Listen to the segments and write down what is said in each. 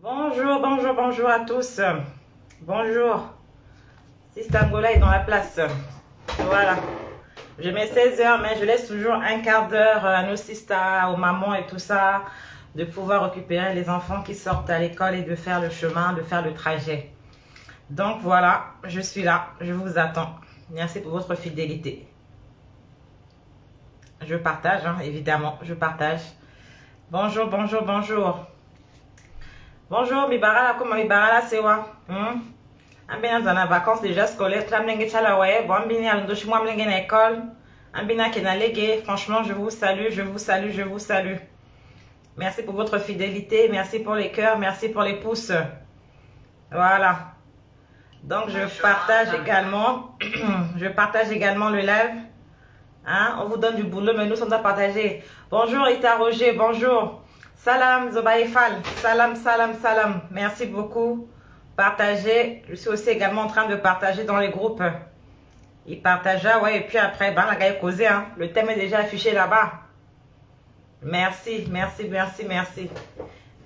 Bonjour, bonjour, bonjour à tous. Bonjour. Sister Angola est dans la place. Voilà. Je mets 16 heures, mais je laisse toujours un quart d'heure à nos sisters, aux mamans et tout ça, de pouvoir récupérer les enfants qui sortent à l'école et de faire le chemin, de faire le trajet. Donc voilà, je suis là, je vous attends. Merci pour votre fidélité. Je partage, hein, évidemment, je partage. Bonjour, bonjour, bonjour. Bonjour, Mibarala, comment Mibarala, c'est quoi? Ambina dans la vacances déjà scolaires, tramlenge chalawaye, bon ambina alondoshi moi mlenge na école, ambina kenalege, franchement je vous salue, je vous salue, je vous salue. Merci pour votre fidélité, merci pour les cœurs, merci pour les pouces. Voilà. Donc je partage également, je partage également le live. Hein? On vous donne du boulot, mais nous sommes à partager. Bonjour Ita Roger, bonjour. Salam Zobaïfal, salam, salam, salam. Merci beaucoup. Partagez. Je suis aussi également en train de partager dans les groupes. Il partagea, ouais, et puis après, ben, la gars est causé, hein. Le thème est déjà affiché là-bas. Merci, merci, merci, merci.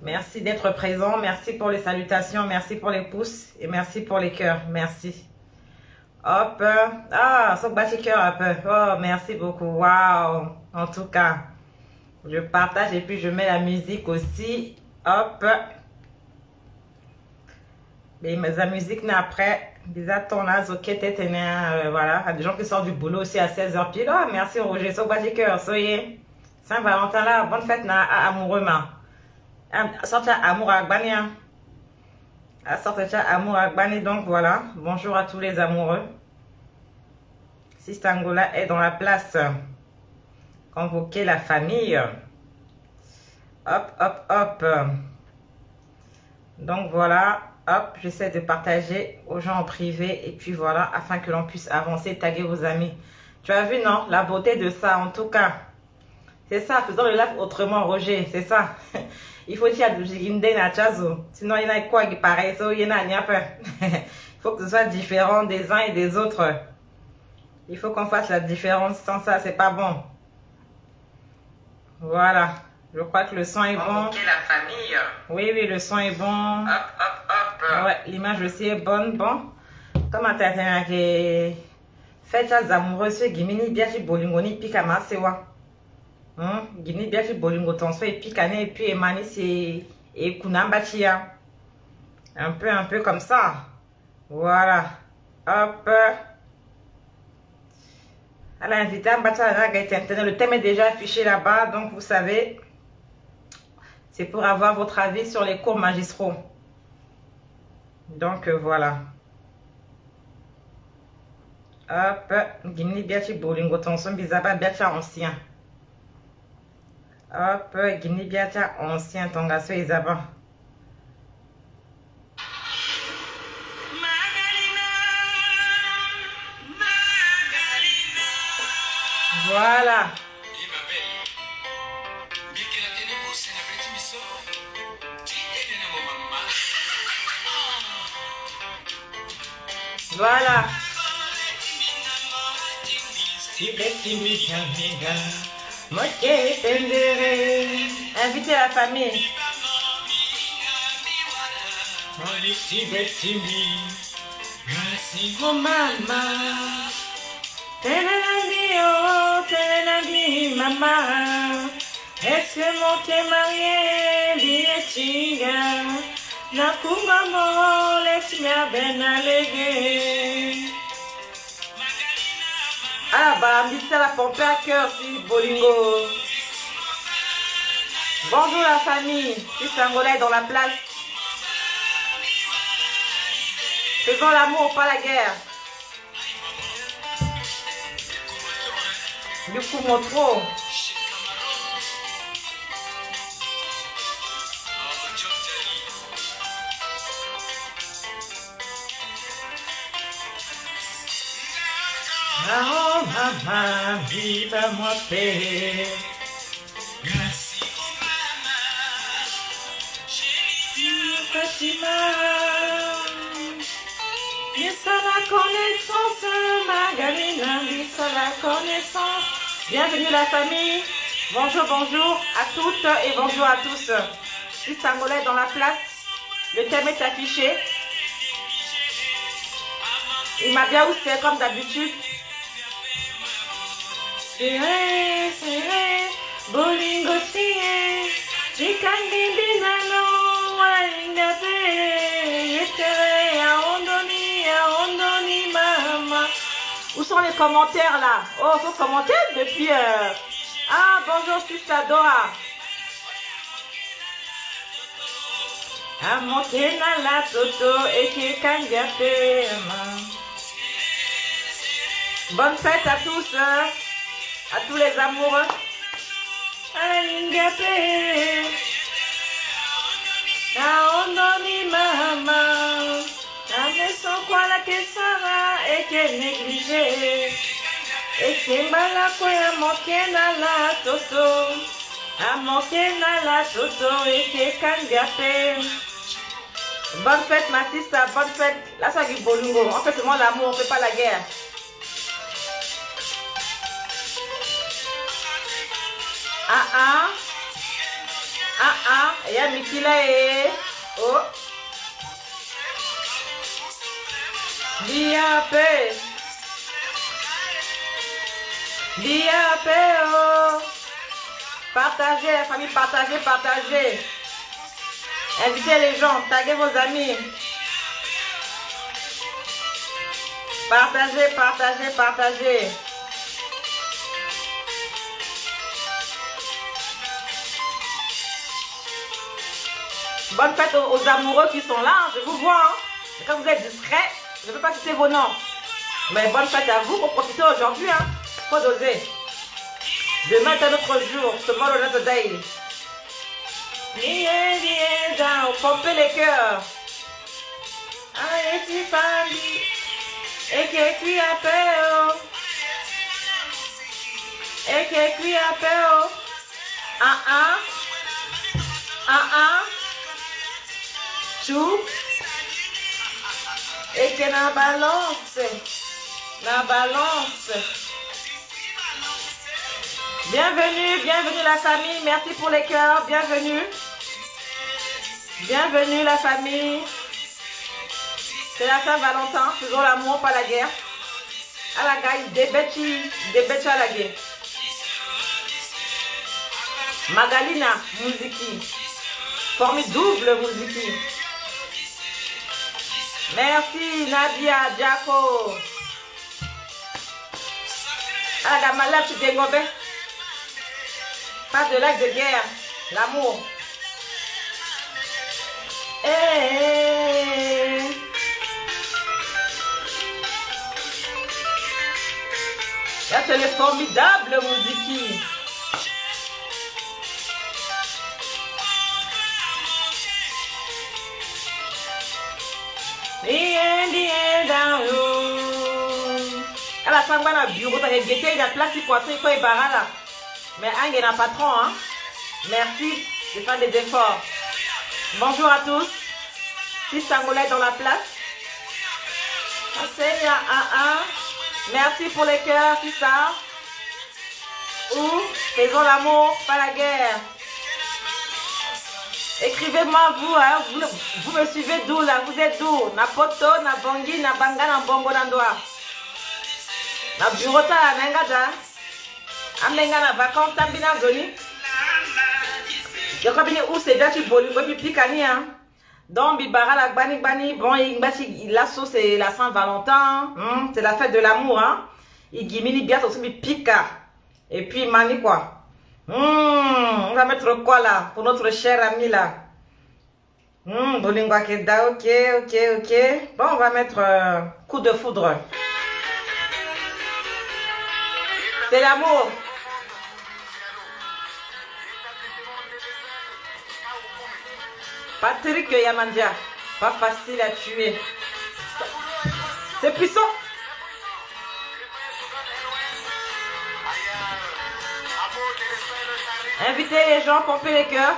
Merci d'être présent. Merci pour les salutations. Merci pour les pouces. Et merci pour les cœurs. Merci. Hop. Ah, son bâti cœur un peu. Oh, merci beaucoup. Waouh. En tout cas, je partage et puis je mets la musique aussi. Hop. Et la musique n'est après. Bizarre ton as, ok, voilà. Il y a des gens qui sortent du boulot aussi à 16h pile. Oh, merci Roger. Son bâti cœur. Soyez. Saint-Valentin là. Bonne fête na amoureux ma. Sortez amour à Gbania. Sortez amour à Gbani. Donc voilà. Bonjour à tous les amoureux. Sister Angola est dans la place. Convoquer la famille. Hop, hop, hop. Donc voilà. Hop, j'essaie de partager aux gens en privé. Et puis voilà, afin que l'on puisse avancer, taguer vos amis. Tu as vu, non? La beauté de ça, en tout cas. C'est ça, faisons le live autrement, Roger. C'est ça. Il faut dire du sinon il y en a quoi qui paraît. Il faut que ce soit différent des uns et des autres. Il faut qu'on fasse la différence. Sans ça, c'est pas bon. Voilà. Je crois que le son est bon. La famille. Oui, oui, le son est bon. Hop, hop, hop. Ouais, l'image aussi est bonne. Bon. Comment t'as fait faites les amoureux sur Gimini Biachi Bolingoni Pikama Sewa. Gimini Biachi Bolingo Tonso et Pikane et puis Emani c'est et Kunambachia. Un peu comme ça. Voilà. Hop. Alors, invité à le thème est déjà affiché là-bas, donc vous savez, c'est pour avoir votre avis sur les cours magistraux. Donc voilà. Hop, Gimni Biachi Bolingo Tonson Bizaba Biacha ancien. Hop, Gimni Biacha ancien Tongaso Isaba. Voilà. Voilà. Invitez la famille. Tenelandi, maman. Est-ce que mon t'es marié, bietiga? Nakunga mo, laisse-moi ben alléguer. Ah bah, Mr. la pompe à cœur, si Bolingo. Bonjour la famille, Sister Angola est dans la place. Faisons l'amour, pas la guerre. Du coup, mon trop. Oh, maman, vive moi paix. Merci, maman. Chérie, Fatima. Yes, à la connaissance, Magalina, yes, à la connaissance. Bienvenue la famille. Bonjour, bonjour à toutes et bonjour à tous. Sister Angola est dans la place. Le thème est affiché. Il m'a bien ousté comme d'habitude. Bolingo siye, chikandi nano, waingape, yetere, aondoni, mama. Où sont les commentaires là? Oh, faut commenter depuis. Ah, bonjour, Sister Dora. Amokena la toto, eke kangape, bonne fête à tous, à tous les amoureux. Alingape, aondoni mama, ameso kwa la kesara, eke négligé, eke mbala kwa amokena la toto, amokena la toto, eke kangape. Bonne fête ma sister, bonne fête. Là ça dit bolungo, on fait seulement l'amour, on fait pas la guerre. Il y a Mikila et... Oh. Biapé, oh. Partagez, la famille, partagez. Invitez les gens, taguez vos amis. Partagez. Bonne fête aux amoureux qui sont là, je vous vois. Hein. Et quand vous êtes discret, je ne peux pas citer vos noms. Mais bonne fête à vous, pour profiter aujourd'hui. Hein. Faut doser. Demain est un autre jour. Tomorrow is another day. Lié, down. Pompez les cœurs. Allez, si famille. Et qui cuit à paix. Et qui cuit à paix. Chou. Et que la balance. Bienvenue la famille. Merci pour les cœurs. Bienvenue la famille. C'est la Saint-Valentin. Faisons l'amour, pas la guerre. À la gaille, des bêtes à la guerre. Magalina, Mouziki. Formidable Mouziki. Merci Nadia, Diako. À la malade, tu dégobé. Pas de lac de guerre, l'amour. Là, c'est le formidable Mouziki. À la fin, on a bureau, ça a été la place pour quoi là. Mais un n'a patron, hein. Merci de faire des efforts. Bonjour à tous. Si Sangola est dans la place. Merci pour les cœurs, c'est ça. Ou faisons l'amour, pas la guerre. Écrivez-moi vous, hein, vous me suivez d'où là, vous êtes d'où? Na poto, na bongi, na banga, na bongo, na doa. Na burota, na ngada. Amenga na vacances, tambina zoni. Je crois bien où c'est déjà tu bolingo puis pikani hein. Donc bibara la bani, bon la sauce c'est la Saint-Valentin, c'est la fête de l'amour hein. Il gimini bien aussi pika. Et puis mani quoi. On va mettre quoi là pour notre cher ami là? Bolingo keda, ok. Bon, on va mettre coup de foudre. C'est l'amour. Patrick Yamandia, pas facile à tuer. C'est puissant. Invitez les gens, pomper les cœurs.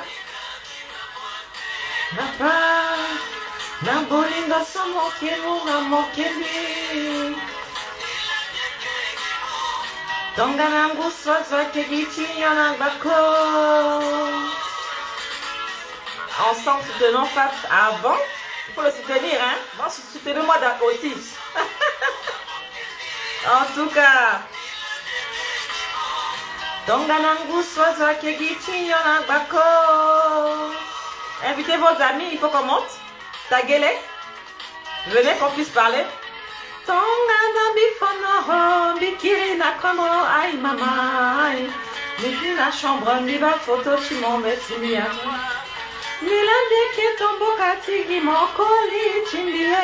Ensemble, soutenons Fab. Ah bon? Il faut le soutenir, hein? Bon, soutenez-moi aussi. En tout cas. Invitez vos amis, il faut qu'on monte. Taguez-les. Venez qu'on puisse parler. La chambre, mi va photo, tu m'en mets, tu m'y as. Milande qui tombe katigi mon colis, chimbie,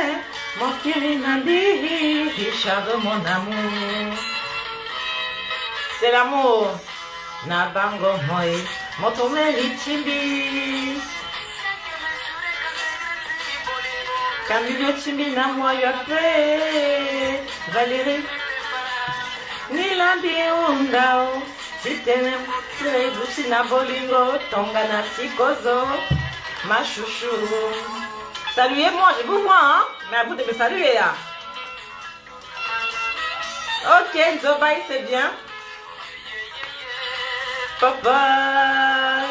mon kirinandi, Richard de mon amour. C'est l'amour. Nabango moi, motomeli chimbi. Camille chimbi na moi yape. Valérie. Nilambi undao. Sitene prebusi na bolingo. Tonga na sikozo. Ma chouchou. Saluez-moi, je vous vois, hein. Mais à vous de me saluer, là. Ok, Zobaï, c'est bien. Papa,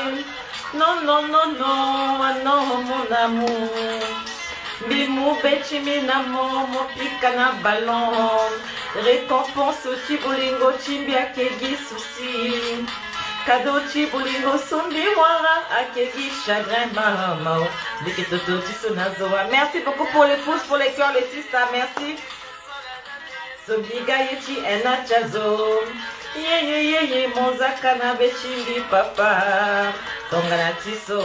non, non, non, non, ah non, mon amour. Bimou, betchimi, namo, mon picana ballon. Récompense, chibolingo, chimbia, kegi, souci. Cadeau, chibolingo, sombi, wara, akegi, chagrin, maman. Diketoto, tisonazoa. Merci beaucoup pour les pouces, pour les cœurs, les sisters, merci. Sobiga, yechi, enachazo. Ye, monzaka na bechimbi papa. Tongana tiso,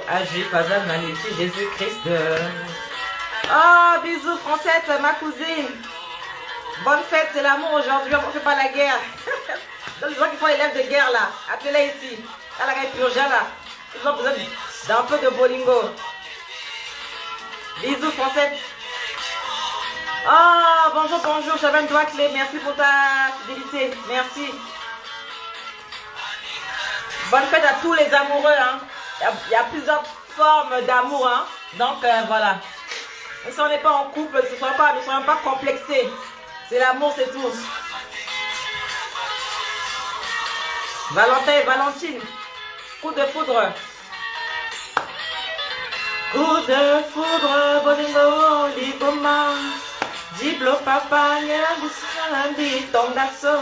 agi pazana liti Jésus-Christ. Oh, bisous Francette, ma cousine. Bonne fête, c'est l'amour aujourd'hui, on ne fait pas la guerre. Donc les gens qui font les lèvres de guerre là, appelez-les ici. À la purja là, ils ont besoin d'un peu de bolingo. Bisous Francette. Oh, bonjour, bonjour, Chavane Douaclé, merci pour ta fidélité, merci. Bonne fête à tous les amoureux, hein. Il y a plusieurs formes d'amour, hein. Donc, voilà. Si on n'est pas en couple, ne soyons pas complexés. C'est l'amour, c'est tout. Valentin et Valentine, coup de foudre. Coup de foudre, bolingo, ligoma. Diblo papa, nyangusanambi, tongaso.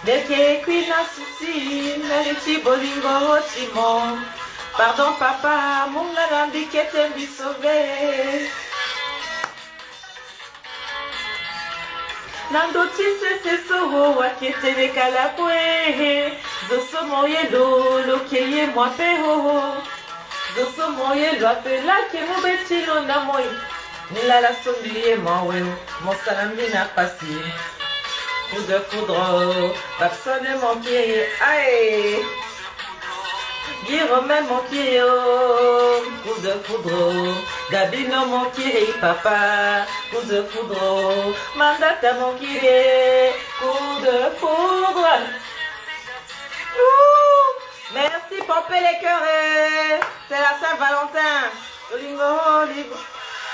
Deke kwina susi, naliti bolingo, timon. Pardon papa, mungarambi kete mi sauvé. Nandoti se soho, wakete nekala kwe. Zoso moye lo keye mwa peho. Zoso moye lo apela ke mubeti lo na moye. Nila la sombilie moi, mon salambi n'a passé. Coup de foudre, personne mon pied, aïe. Guire même mon pied, coup de foudre. Gabino mon pied, papa, coup de foudre. Mandata mon pied, coup de foudre. Merci, pompez les cœurs, c'est la Saint-Valentin. Lingo.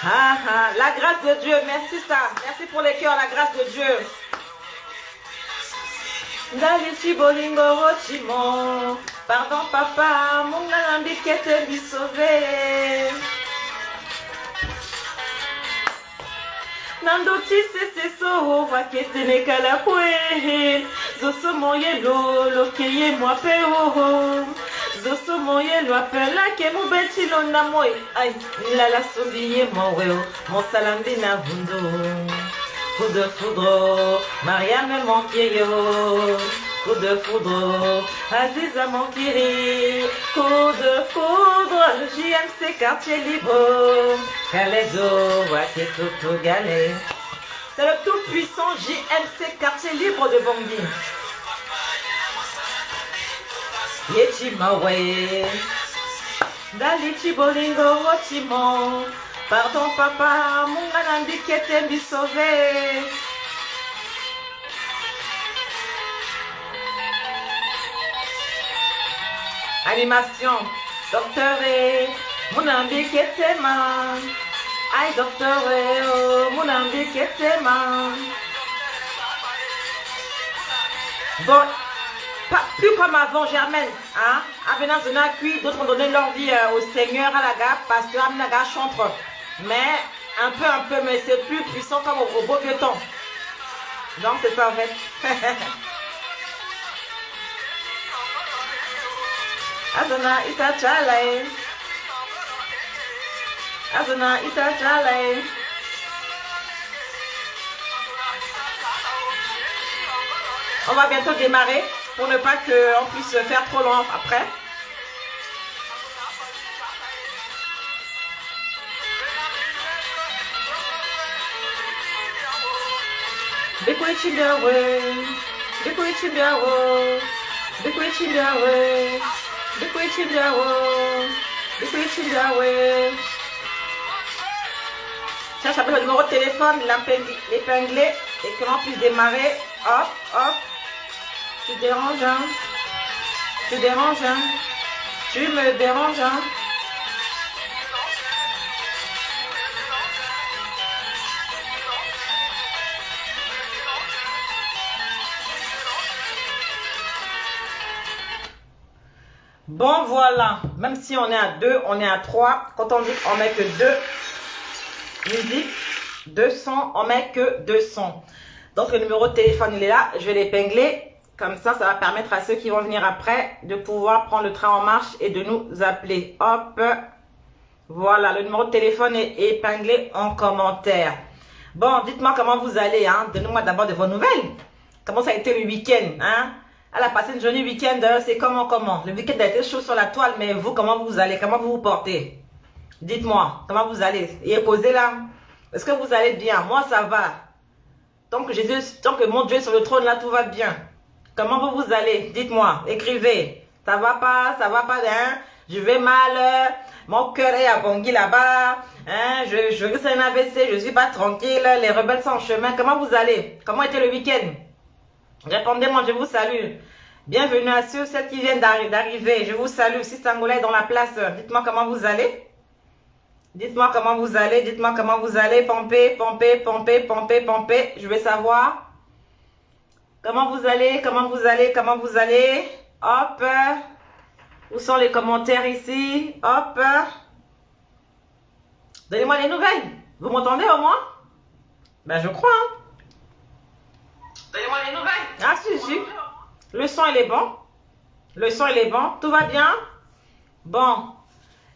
La grâce de Dieu, merci ça. Merci pour les cœurs, la grâce de Dieu. Dalichi bolingo chimon. Pardon papa, mon galambi qui était lui sauvé. Nandoti se so va qui était ne kala kwe. Zoso moye lo keye moi peo. Zoso moye lo appela ke mu beti lo na moye. Ay, la sombiye mo weo. Mon salambi na vundo. Coup de foudre, Mariam mon yo. Coup de foudre, Aziza mon kiri. Coup de foudre, JMC quartier libre. Caledo, Waketo Galé. C'est le tout puissant JMC quartier libre de Bangui. Yechimawe. Dalichi bolingo ochimo. Pardon papa, mon ganandi qui était mi sauvé. Animation, docteur et mon ambi qui était man. Aïe docteur et oh, mon ambi qui était man. Bon, plus comme avant, Germaine. Hein? Avenant Zona Kui, d'autres ont donné leur vie au Seigneur, à la gare, pasteur, à la gare, chantre. Mais un peu, mais c'est plus puissant comme au beau vieux temps. Donc c'est ça en fait. Azana ita chalai. Azana ita chalai. On va bientôt démarrer pour ne pas qu'on puisse faire trop long après. Cherche après le numéro de téléphone, l'épingler et que l'on puisse démarrer. Hop, hop. Tu déranges, hein? Tu déranges, hein? Tu me déranges, hein? Bon, voilà. Même si on est à 2, on est à 3. Quand on dit qu'on met que 2 musiques, 200, on met que 200. Donc, le numéro de téléphone, il est là. Je vais l'épingler. Comme ça, ça va permettre à ceux qui vont venir après de pouvoir prendre le train en marche et de nous appeler. Hop. Voilà, le numéro de téléphone est épinglé en commentaire. Bon, dites-moi comment vous allez. Hein. Donnez-moi d'abord de vos nouvelles. Comment ça a été le week-end, hein? Elle a passé une jolie week-end, c'est comment? Le week-end a été chaud sur la toile, mais vous, comment vous allez? Comment vous vous portez? Dites-moi, comment vous allez? Et posez là. Est-ce que vous allez bien? Moi, ça va. Tant que mon Dieu est sur le trône, là, tout va bien. Comment vous allez? Dites-moi, écrivez. Ça va pas, hein? Je vais mal, mon cœur est à Bangui là-bas, hein? Je risque un AVC, je suis pas tranquille, les rebelles sont en chemin. Comment vous allez? Comment était le week-end? Répondez-moi, je vous salue. Bienvenue à ceux qui viennent d'arriver. Je vous salue. Si Sangola est dans la place, dites-moi comment vous allez. Dites-moi comment vous allez. Dites-moi comment vous allez. Pompez. Je veux savoir. Comment vous allez? Hop. Où sont les commentaires ici? Hop. Donnez-moi les nouvelles. Vous m'entendez au moins? Ben, je crois. Hein. Donnez-moi les nouvelles. Ah, si. Le son, il est bon. Tout va bien? Bon.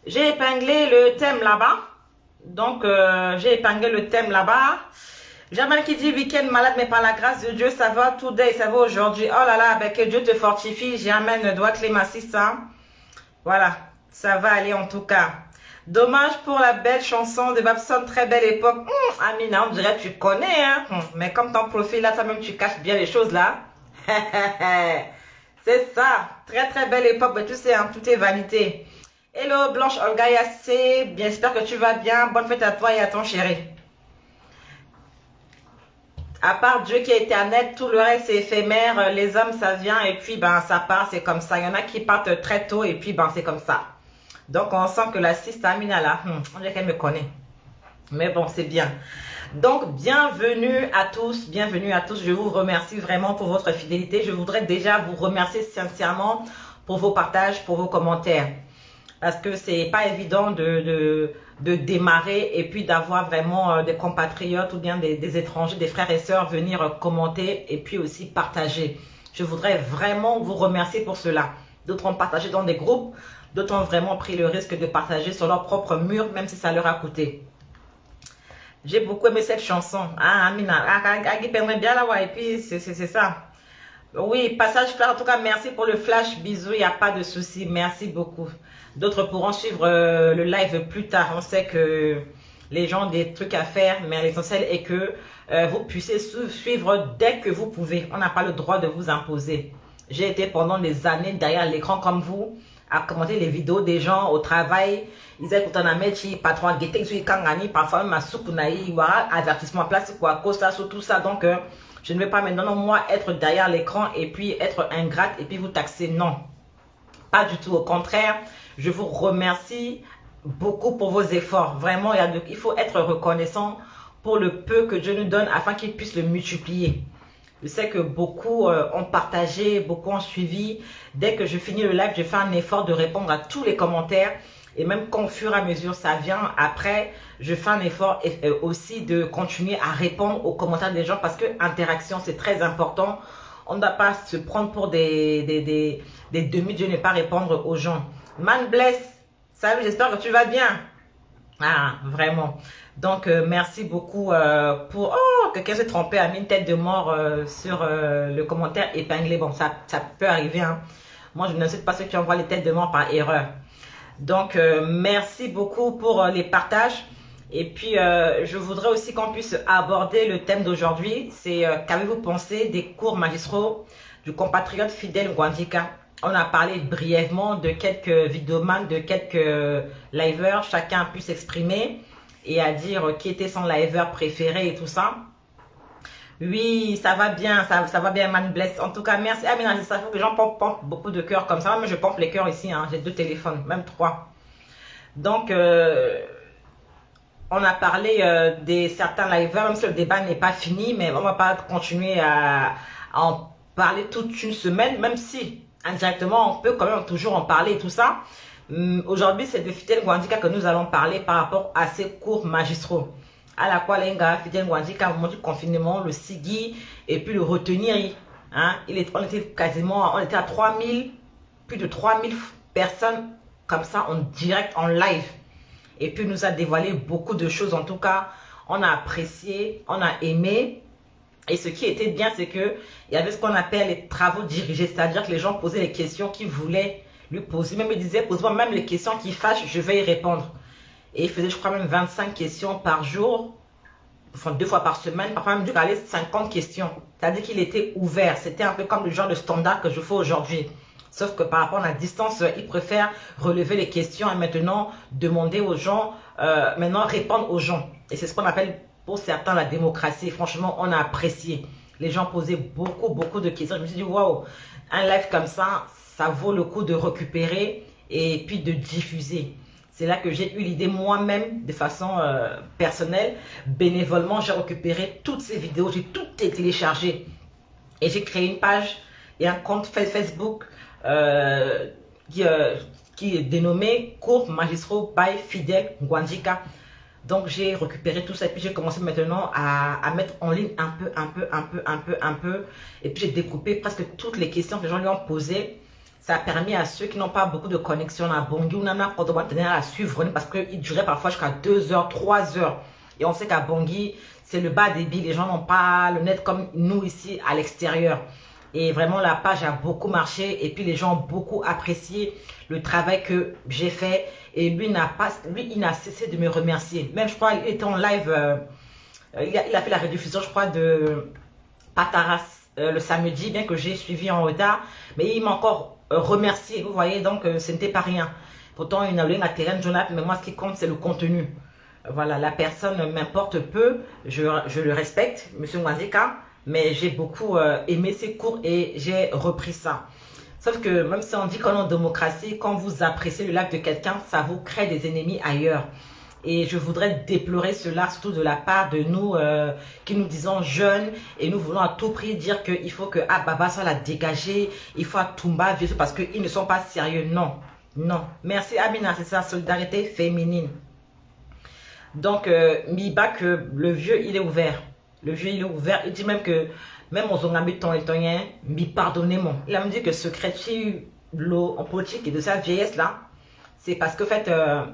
J'ai épinglé le thème là-bas. Donc, j'ai épinglé le thème là-bas. Jamal qui dit week-end malade, mais par la grâce de Dieu, ça va today, ça va aujourd'hui. Oh là là, ben, que Dieu te fortifie. Jamais doit clémasser ça. Voilà. Ça va aller en tout cas. Dommage pour la belle chanson de Babson, très belle époque. Amina, on dirait que tu connais, hein. Mais comme ton profil là, toi-même tu caches bien les choses là. C'est ça, très belle époque, mais tu sais, hein, tout est vanité. Hello Blanche Olga Yassé, bien, j'espère que tu vas bien. Bonne fête à toi et à ton chéri. À part Dieu qui est éternel, tout le reste c'est éphémère. Les hommes ça vient et puis ben ça part, c'est comme ça. Il y en a qui partent très tôt et puis ben c'est comme ça. Donc, on sent que la sister Amina là, on dirait qu'elle me connaît. Mais bon, c'est bien. Donc, bienvenue à tous. Je vous remercie vraiment pour votre fidélité. Je voudrais déjà vous remercier sincèrement pour vos partages, pour vos commentaires. Parce que c'est pas évident de démarrer et puis d'avoir vraiment des compatriotes ou bien des étrangers, des frères et sœurs venir commenter et puis aussi partager. Je voudrais vraiment vous remercier pour cela. D'autres ont partagé dans des groupes. D'autres ont vraiment pris le risque de partager sur leur propre mur, même si ça leur a coûté. J'ai beaucoup aimé cette chanson. Ah, Amina, bien là, ouais, et puis c'est ça. Oui, passage flash. En tout cas, merci pour le flash. Bisous, il n'y a pas de souci. Merci beaucoup. D'autres pourront suivre le live plus tard. On sait que les gens ont des trucs à faire, mais l'essentiel est que vous puissiez suivre dès que vous pouvez. On n'a pas le droit de vous imposer. J'ai été pendant des années derrière l'écran comme vous, à commenter les vidéos des gens au travail. Ils écoutent un améchi, patron, guetté, ils kangani, parfois même à soukunaï, voilà, avertissement place, quoi, costa, sur tout ça. Donc, je ne vais pas maintenant, moi, être derrière l'écran et puis être ingrate et puis vous taxer. Non, pas du tout. Au contraire, je vous remercie beaucoup pour vos efforts. Vraiment, il faut être reconnaissant pour le peu que Dieu nous donne afin qu'il puisse le multiplier. Je sais que beaucoup ont partagé, beaucoup ont suivi. Dès que je finis le live, je fais un effort de répondre à tous les commentaires. Et même quand au fur et à mesure ça vient, après, je fais un effort aussi de continuer à répondre aux commentaires des gens parce que interaction, c'est très important. On ne doit pas se prendre pour des demi, je ne pas répondre aux gens. Man bless, salut, j'espère que tu vas bien. Ah, vraiment. Donc, merci beaucoup pour... Oh, quelqu'un s'est trompé, a mis une tête de mort sur le commentaire épinglé. Bon, ça peut arriver, hein. Moi, je ne sais pas ceux qui envoient les têtes de mort par erreur. Donc, merci beaucoup pour les partages. Et puis, je voudrais aussi qu'on puisse aborder le thème d'aujourd'hui. C'est qu'avez-vous pensé des cours magistraux du compatriote Fidel Ngouandika? On a parlé brièvement de quelques vidéomans, de quelques liveurs. Chacun a pu s'exprimer et à dire qui était son liveur préféré et tout ça. Oui, ça va bien, ça va bien, man bless. En tout cas, merci. Ah, mais non, ça fait que les gens pompent beaucoup de cœurs comme ça. Moi, je pompe les cœurs ici, hein. J'ai 2 téléphones, même 3. Donc, on a parlé des certains liveurs, même si le débat n'est pas fini, mais on ne va pas continuer à en parler toute une semaine, même si indirectement, on peut quand même toujours en parler et tout ça. Aujourd'hui, c'est de Fidel Ngouandika que nous allons parler par rapport à ses cours magistraux. À la quoi Fidel Ngouandika, au moment du confinement, le SIGI et puis le retenir. Hein, on était à 3000, plus de 3000 personnes comme ça en direct, en live. Et puis, il nous a dévoilé beaucoup de choses. En tout cas, on a apprécié, on a aimé. Et ce qui était bien, c'est qu'il y avait ce qu'on appelle les travaux dirigés. C'est-à-dire que les gens posaient les questions qu'ils voulaient lui poser. Même ils disaient, pose-moi même les questions qui fâchent, je vais y répondre. Et il faisait, je crois, même 25 questions par jour. Enfin, 2 fois par semaine. Parfois, même dû aller 50 questions. C'est-à-dire qu'il était ouvert. C'était un peu comme le genre de standard que je fais aujourd'hui. Sauf que par rapport à la distance, il préfère relever les questions et maintenant demander aux gens, maintenant répondre aux gens. Et c'est ce qu'on appelle pour certains la démocratie. Franchement, on a apprécié. Les gens posaient beaucoup de questions. Je me suis dit, waouh, un live comme ça vaut le coup de récupérer et puis de diffuser. C'est là que j'ai eu l'idée moi-même, de façon personnelle, bénévolement, j'ai récupéré toutes ces vidéos, j'ai tout téléchargé. Et j'ai créé une page et un compte Facebook qui est dénommé Cours magistraux by Fidel Ngouandika. Donc j'ai récupéré tout ça et puis j'ai commencé maintenant à mettre en ligne un peu. Et puis j'ai découpé presque toutes les questions que les gens lui ont posées. Ça a permis à ceux qui n'ont pas beaucoup de connexion à Bangui ou Nana à suivre parce qu'il durait parfois jusqu'à 2 heures, 3 heures. Et on sait qu'à Bangui, c'est le bas débit. Les gens n'ont pas le net comme nous ici à l'extérieur. Et vraiment, la page a beaucoup marché. Et puis, les gens ont beaucoup apprécié le travail que j'ai fait. Et lui, il n'a cessé de me remercier. Même, je crois, il était en live. Il a fait la rediffusion, je crois, de Pataras le samedi, bien que j'ai suivi en retard. Mais il m'a encore remercié. Vous voyez, donc, ce n'était pas rien. Pourtant, il n'a rien à terrain, Jonathan. Mais moi, ce qui compte, c'est le contenu. Voilà, la personne m'importe peu. Je le respecte, Monsieur Ngouandika. Mais j'ai beaucoup aimé ces cours et j'ai repris ça. Sauf que même si on dit qu'on est en démocratie, quand vous appréciez le live de quelqu'un, ça vous crée des ennemis ailleurs. Et je voudrais déplorer cela, surtout de la part de nous qui nous disons jeunes et nous voulons à tout prix dire qu'il faut que Baba soit la dégagée, il faut à Toumba vivre parce qu'ils ne sont pas sérieux. Non, non. Merci Amina, c'est ça, solidarité féminine. Donc, Miba, que le vieux, il est ouvert. Le vieux, il est ouvert. Il dit même que, même aux Ongambi Tonyen, pardonnez-moi. Il a me dit que ce chrétien, l'eau en politique et de sa vieillesse là, c'est parce que, en fait,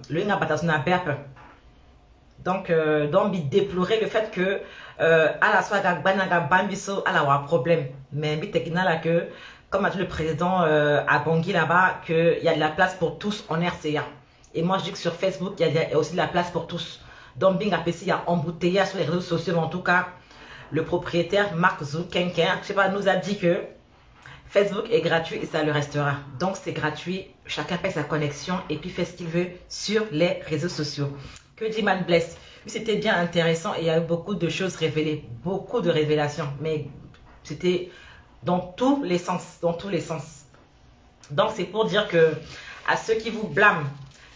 le n'a pas na berpe. Donc, il déplorait le fait que, à la soirée, Bambiso, à la problème. Mais, il là que, comme a dit le président à Bangui là-bas, qu'il y a de la place pour tous en RCA. Et moi, je dis que sur Facebook, il y a aussi de la place pour tous. Donc, Bing APC, il y a embouteillage sur les réseaux sociaux. En tout cas, le propriétaire, Mark Zuckerberg, je sais pas, nous a dit que Facebook est gratuit et ça le restera. Donc, c'est gratuit. Chacun paye sa connexion et puis fait ce qu'il veut sur les réseaux sociaux. Que dit Man Bless? C'était bien intéressant et il y a eu beaucoup de choses révélées. Beaucoup de révélations. Mais c'était dans tous les sens. Dans tous les sens. Donc, c'est pour dire que à ceux qui vous blâment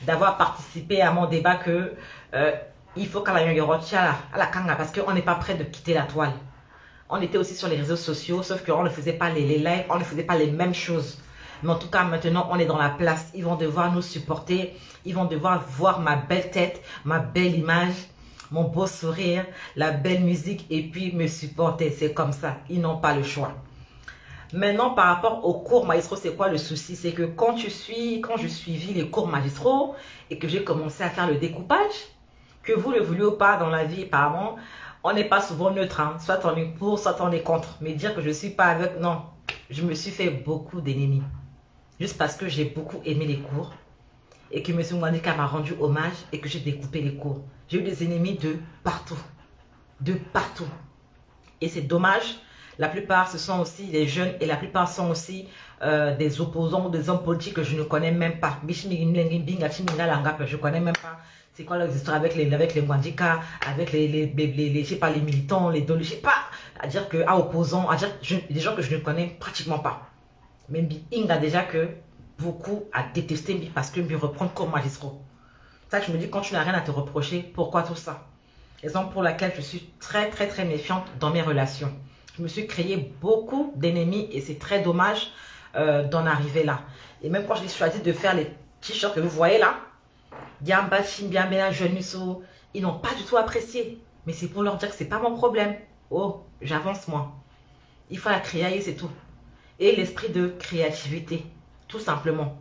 d'avoir participé à mon débat que il faut qu'à la Yorotia, à la Kanga, parce qu'on n'est pas prêt de quitter la toile. On était aussi sur les réseaux sociaux, sauf qu'on ne faisait pas les lives, on ne faisait pas les mêmes choses. Mais en tout cas, maintenant, on est dans la place. Ils vont devoir nous supporter. Ils vont devoir voir ma belle tête, ma belle image, mon beau sourire, la belle musique et puis me supporter. C'est comme ça. Ils n'ont pas le choix. Maintenant, par rapport aux cours magistraux, c'est quoi le souci? C'est que quand je suivis les cours magistraux et que j'ai commencé à faire le découpage, que vous le vouliez ou pas dans la vie, apparemment, on n'est pas souvent neutre. Hein. Soit on est pour, soit on est contre. Mais dire que je ne suis pas avec, non. Je me suis fait beaucoup d'ennemis. Juste parce que j'ai beaucoup aimé les cours et que M. Mwandika m'a rendu hommage et que j'ai découpé les cours. J'ai eu des ennemis de partout. De partout. Et c'est dommage. La plupart, ce sont aussi des jeunes et la plupart sont aussi des opposants ou des hommes politiques que je ne connais même pas. Je ne connais même pas. C'est quoi leur histoire avec les Mwandika, avec je sais pas, les militants, les dons, je sais pas. À dire que, à opposants, à dire des gens que je ne connais pratiquement pas. Même Inga déjà que beaucoup a détesté Mbi parce que Mbi reprend comme magistrat. Ça, je me dis, quand tu n'as rien à te reprocher, pourquoi tout ça? Raison pour laquelle je suis très méfiante dans mes relations. Je me suis créé beaucoup d'ennemis et c'est très dommage d'en arriver là. Et même quand j'ai choisi de faire les t-shirts que vous voyez là, Diamba, Chimbiambela, Jeunisso, ils n'ont pas du tout apprécié. Mais c'est pour leur dire que c'est pas mon problème. Oh, j'avance moi. Il faut la créer, c'est tout. Et l'esprit de créativité, tout simplement.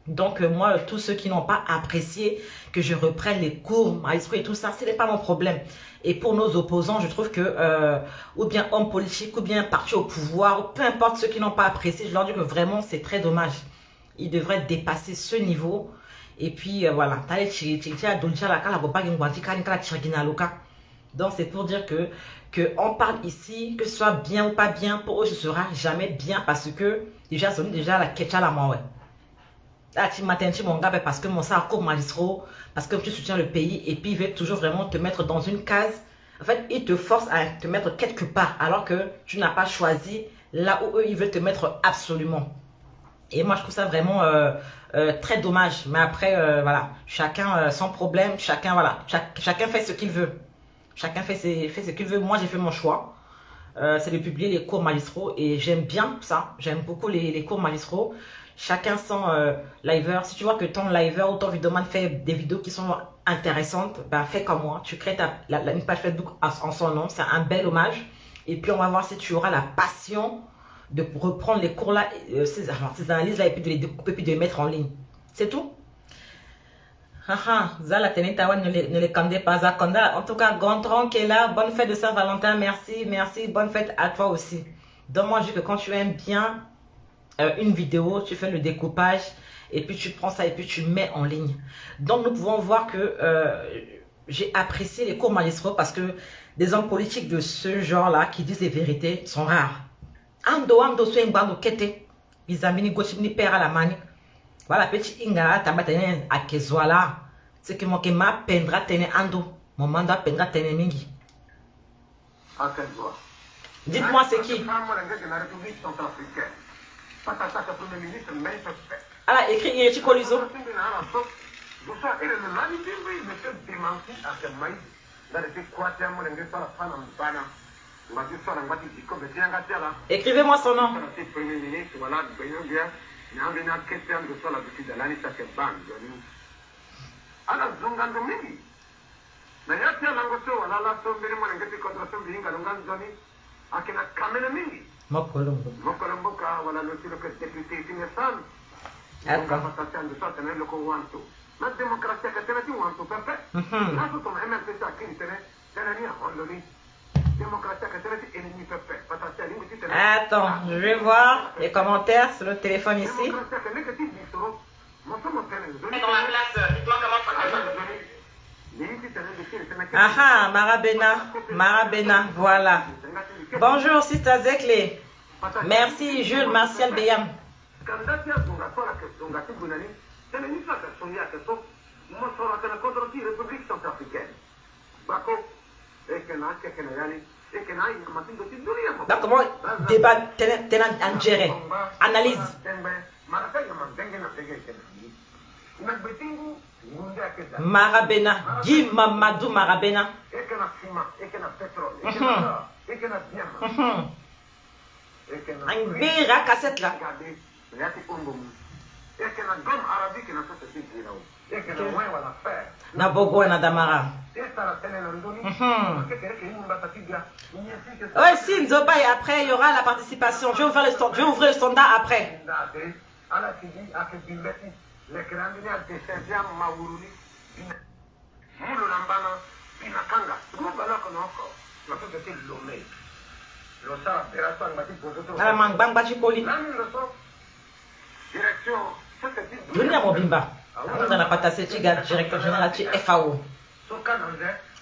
Donc moi, tous ceux qui n'ont pas apprécié que je reprenne les cours magistraux et tout ça, ce n'est pas mon problème. Et pour nos opposants, je trouve que, ou bien hommes politiques, ou bien partis au pouvoir, ou peu importe ceux qui n'ont pas apprécié, je leur dis que vraiment c'est très dommage. Ils devraient dépasser ce niveau. Et puis voilà. Donc c'est pour dire que on parle ici, que ce soit bien ou pas bien, pour eux ce sera jamais bien parce que déjà c'est déjà la ketcha la moi. Parce que mon sarco magistrat, parce que tu soutiens le pays et puis ils veulent toujours vraiment te mettre dans une case. En fait, ils te forcent à te mettre quelque part alors que tu n'as pas choisi là où eux ils veulent te mettre absolument. Et moi je trouve ça vraiment très dommage. Mais après voilà, chacun son problème, chacun voilà, chacun fait ce qu'il veut. Chacun fait ce qu'il veut. Moi, j'ai fait mon choix. C'est de publier les cours magistraux. Et j'aime bien ça. J'aime beaucoup les cours magistraux. Chacun son liver. Si tu vois que ton liver ou ton vidéoman fait des vidéos qui sont intéressantes, ben fais comme moi. Tu crées une page Facebook en son nom. C'est un bel hommage. Et puis, on va voir si tu auras la passion de reprendre les cours là, ces analyses là, et puis de les découper, puis de les mettre en ligne. C'est tout. Zala Tenetawa ne les candait pas à Konda. En tout cas, Gontron qui est là, bonne fête de Saint-Valentin, merci, bonne fête à toi aussi. Donc moi, je dis que quand tu aimes bien une vidéo, tu fais le découpage et puis tu prends ça et puis tu mets en ligne. Donc nous pouvons voir que j'ai apprécié les cours magistraux parce que des hommes politiques de ce genre-là qui disent les vérités sont rares. Ando Swengbando Kete, Bizamini Gochimni Père à la mani. Voilà, petit Inga, tamatene à Kezwala. C'est que mon kema pendra tene ando. Mon mandat pendra tene mingi. Dites-moi c'est qui? Alors, écrit Ireti Kolizo. Écrivez-moi son nom. Attends, je vais voir les commentaires sur le téléphone ici. Aha, Marabena, voilà. Bonjour, Sister Zekle. Merci, Jules Martial Beyam. Donc, comment débat en gérer? Analyse. Marabena, Guy Mamadou Marabena. Un verre cassette là. Na bogo na damara. Ouais, si Nzoba et après il y aura la participation. Je vais ouvrir le standard après. Dunia Mobimba. On a pas tassé directeur général de FAO.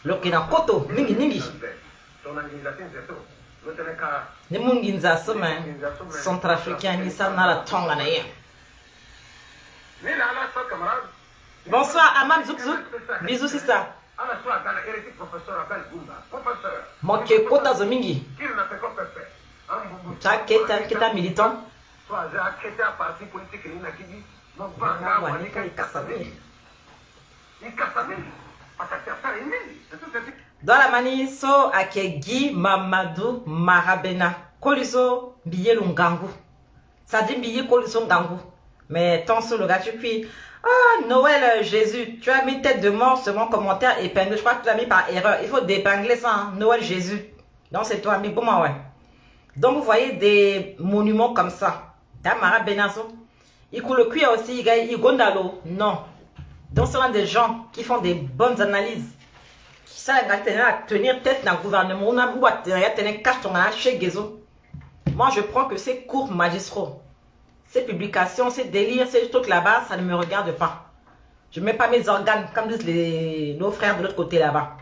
Lokina Koto, Ningi Ningi. Les Munginza Somain, centrafricain, Nissan Nala Tonga Naye. Bonsoir, Amam Zoukzouk. Bisous, c'est ça. Moké Kota Zomingi. Tu as Keta militant. Dans la manie, so Akegi Mamadou Marabena. Koliso Biye Lungangu. Ça dit Biye Koliso Ngangu. Mais tant sur le gars, tu puis. Ah, Noël Jésus. Tu as mis tête de mort sur mon commentaire épinglé. Je crois que tu l'as mis par erreur. Il faut dépingler ça. Hein? Noël Jésus. Donc c'est toi, mais comment ouais. Donc vous voyez des monuments comme ça. Tamara Benazo. Il coule le cuir aussi, il gondalo. Non. Donc ce sont des gens qui font des bonnes analyses. Qui savent tenir tête dans le gouvernement. On a beau tenir cache ton chez Gezo. Moi je prends que ces cours magistraux, ces publications, ces délires, ces trucs là-bas, ça ne me regarde pas. Je ne mets pas mes organes comme disent nos frères de l'autre côté là-bas.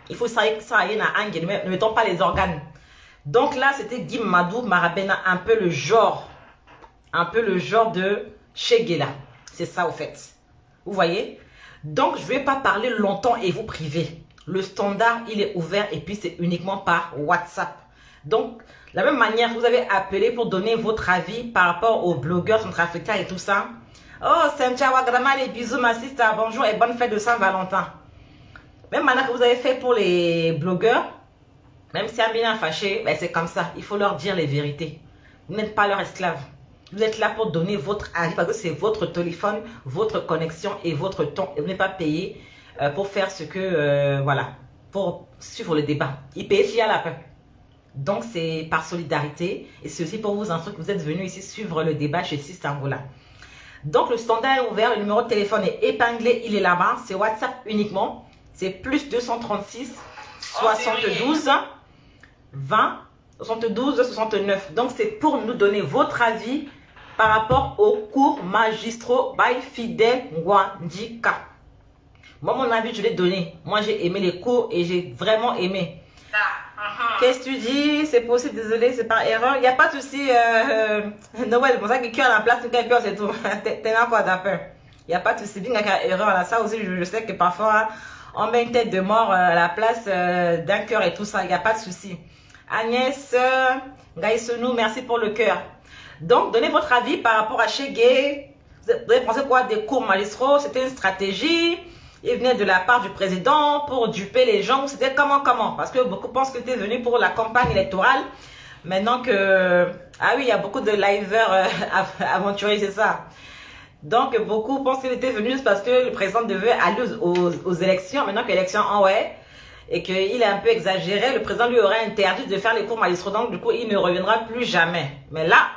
Il faut ça aille na angle, ne mettons pas les organes. Donc là, c'était Guy Madou Marabena, un peu le genre de Cheguela. C'est ça au fait. Vous voyez? Donc, je ne vais pas parler longtemps et vous priver. Le standard, il est ouvert et puis c'est uniquement par WhatsApp. Donc, de la même manière, vous avez appelé pour donner votre avis par rapport aux blogueurs centrafricains et tout ça. Oh, Cynthia Wagrama, les bisous, ma sister, bonjour et bonne fête de Saint-Valentin. Même manière que vous avez fait pour les blogueurs, même si Amina est fâché, ben c'est comme ça. Il faut leur dire les vérités. Vous n'êtes pas leur esclave. Vous êtes là pour donner votre avis parce que c'est votre téléphone, votre connexion et votre temps. Et vous n'êtes pas payé pour faire ce que, voilà, pour suivre le débat. Ils payent s'il y a la paix. Donc c'est par solidarité et c'est aussi pour vous instruire que vous êtes venus ici suivre le débat chez Sistangola. Donc le standard est ouvert, le numéro de téléphone est épinglé, il est là-bas. C'est WhatsApp uniquement. C'est plus 236 72 20 72 69. Donc c'est pour nous donner votre avis par rapport aux cours magistraux by Fidel Ngwandika. Moi mon avis je l'ai donné. Moi j'ai aimé les cours et j'ai vraiment aimé. Qu'est-ce que tu dis? C'est possible, désolé, c'est par erreur. Il n'y a pas de souci, Noël, c'est pour ça que qui a la place, c'est tout. T'es là quoi d'après? Il n'y a pas de souci, il y a erreur là. Ça aussi, je sais que parfois on met une tête de mort à la place d'un cœur et tout ça. Il n'y a pas de souci. Agnès Gaïsenou, merci pour le cœur. Donc, donnez votre avis par rapport à Chegué. Vous avez pensé quoi des cours magistraux? C'était une stratégie? Il venait de la part du président pour duper les gens. C'était comment? Parce que beaucoup pensent que tu es venu pour la campagne électorale. Maintenant que... Ah oui, il y a beaucoup de liveurs aventuriers, c'est ça. Donc, beaucoup pensent qu'il était venu parce que le président devait aller aux élections. Maintenant que l'élection en ouais, et qu'il a un peu exagéré, le président lui aurait interdit de faire les cours magistraux. Donc, du coup, il ne reviendra plus jamais. Mais là,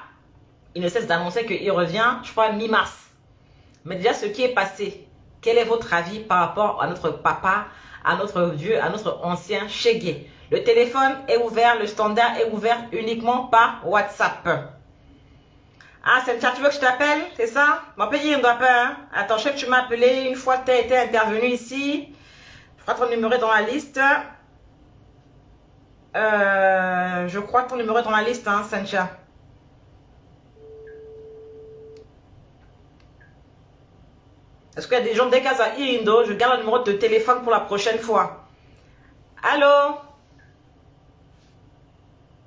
il ne cesse d'annoncer qu'il revient, je crois, mi-mars. Mais déjà, ce qui est passé... Quel est votre avis par rapport à notre papa, à notre vieux, à notre ancien Chegué? Le téléphone est ouvert, le standard est ouvert uniquement par WhatsApp. Ah, Cynthia, tu veux que je t'appelle? C'est ça? Mon pays, on ne doit pas. Hein? Attends, je sais que tu m'as appelé une fois que tu as été intervenu ici. Je crois que ton numéro est dans la liste. Je crois que ton numéro est dans la liste, hein, Cynthia. Est-ce qu'il y a des gens de Casa Indo? Je garde le numéro de téléphone pour la prochaine fois. Allô?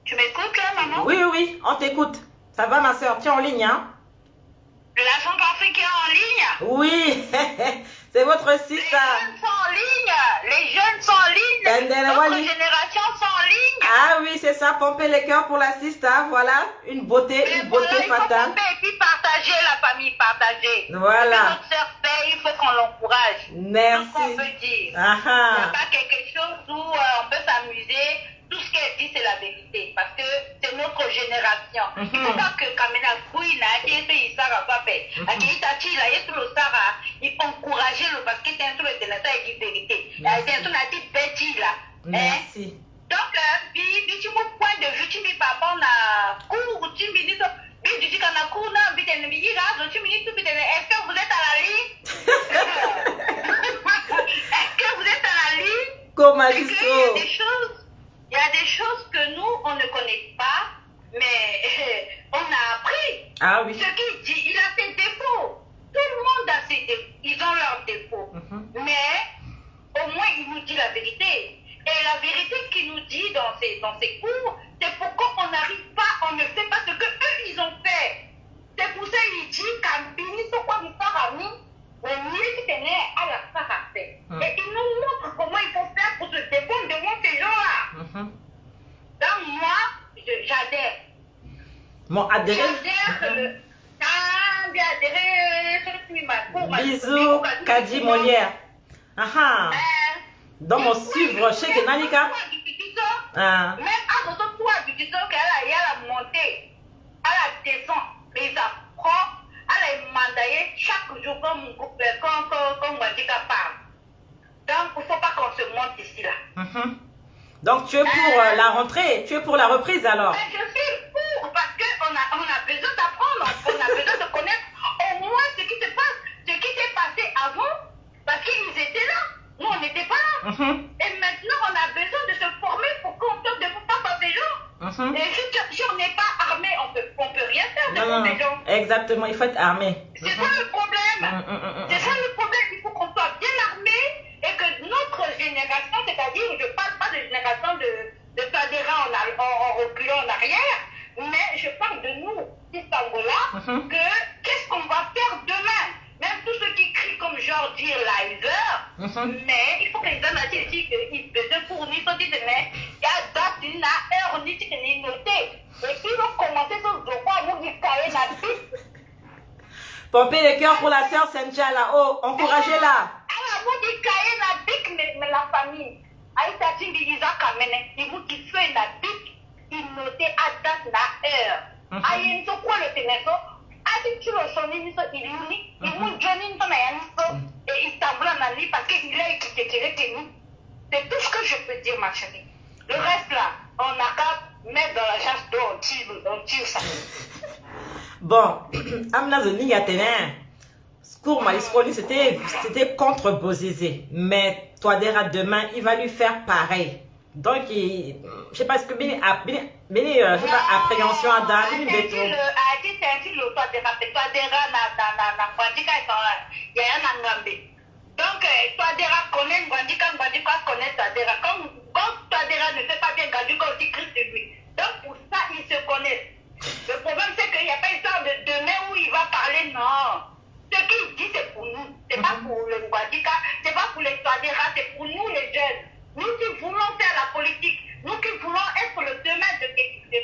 Tu m'écoutes là, maman? Oui, oui, on t'écoute. Ça va, ma soeur? Tiens en ligne, hein? La Centrafrique est en ligne? Oui, c'est votre site. Les jeunes sont en en ligne. Les jeunes sont en ligne. Notre génération sont en ligne. Ah oui, c'est ça. Pomper les cœurs pour la sista. Voilà. Une beauté, fatale. Il faut pomper et puis partager la famille, partager. Voilà. Notre sœur fait, il faut qu'on l'encourage. Merci. C'est ce qu'on peut dire. Il n'y Ah. a pas quelque chose où on peut s'amuser. Tout ce qu'elle dit, c'est la vérité. Parce que c'est notre génération. Il ne faut pas que Kamena Fouille n'a été fait Isara Papé. Akitachi, là, il le Sara. Il faut encourager le parce que c'est un truc de la vérité. C'est un truc de Betty là. Merci. Donc, tu mon point de vue, tu me papa, on a cours, tu me dis, tu dis qu'on a cours, non, tu me dis, est-ce que vous êtes à la ligne? Est-ce que vous êtes à la ligne? Comment Il y a des choses que nous, on ne connaît pas, mais on a appris. Ah oui. Ce qu'il dit, il a ses défauts. Tout le monde a ses défauts. Ils ont leurs défauts. Mais au moins, il nous dit la vérité. Et la vérité qu'il nous dit dans ses cours, c'est pourquoi on n'arrive pas, on ne fait pas ce qu'eux, ils ont fait. C'est pour ça qu'il dit qu'Ambini, c'est quoi il part à nous, le mieux qui tenait à la faire à faire. Et il nous montre comment il faut faire pour se défendre devant ces gens-là. Donc moi, j'adhère. Bon, adhéré. J'adhère Bisous, Kadi Molière. Ah. Dans mon suivre chez Kenanika. Même à notre toit du disant qu'elle a monté, elle a descendu, les apprend, elle a mandaté chaque jour comme Wandika parle. Donc, il ne faut pas qu'on se monte ici là. Donc, tu es pour la rentrée, tu es pour la reprise alors? Je suis pour parce qu'on a besoin d'apprendre, on a besoin de connaître au moins ce qui se passe, ce qui s'est passé avant, parce qu'ils étaient là. Nous, on n'était pas là. Et maintenant, on a besoin de se former pour qu'on ne développe pas par des gens. Et si on n'est pas armé, on peut rien faire devant des gens. Exactement, il faut être armé. C'est ça le problème. C'est ça le problème. Il faut qu'on soit bien armé et que notre génération, c'est-à-dire, je ne parle pas de génération de Tadera en reculant en arrière, mais je parle de nous, Istangola, que qu'est-ce qu'on va faire demain? Même tous ceux qui crient comme genre dire liver, mais il faut que les gens disent qu'ils besoin pour nous, ils disent, mais il y a date, il y a heure, il y a noté. Et puis ils vont commencer sur le droit, vous dites carré la piste. Pomper les cœurs pour la sœur Sencha là-haut, encouragez-la. Alors, vous dites carré la pique, mais la famille. Aïssa Timbi Isaac Kamene, il vous qui fait la pique, il notait à date la heure. Aïe, il quoi le téléphone? Tu le sonnes, il m'a Johnny et il t'envoie en Ali parce qu'il a écouté que nous. C'est tout ce que je peux dire, ma chérie. Le reste là, on n'a qu'à mettre dans la chasse d'eau, on tire ça. Bon, Amna Zoni Yatenen, Skour Maliskoni, c'était contre Bozizé. Mais Toadera demain, il va lui faire pareil. Donc, je ne sais pas ce que je sais pas, appréhension à Dan, il y a un engambé. Donc, Toadera connaît Gwandika connaît Toadera. Comme Toadera ne fait pas bien Gaduka aussi Christ de lui. Donc, pour ça, ils se connaissent. Le problème, c'est qu'il n'y a pas une sorte de demain où il va parler, non. Ce qu'il dit, c'est pour nous. C'est pas pour le Gwandika, c'est pas pour les Toadera, c'est pour nous les jeunes. Nous qui voulons faire la politique, nous qui voulons être le demain de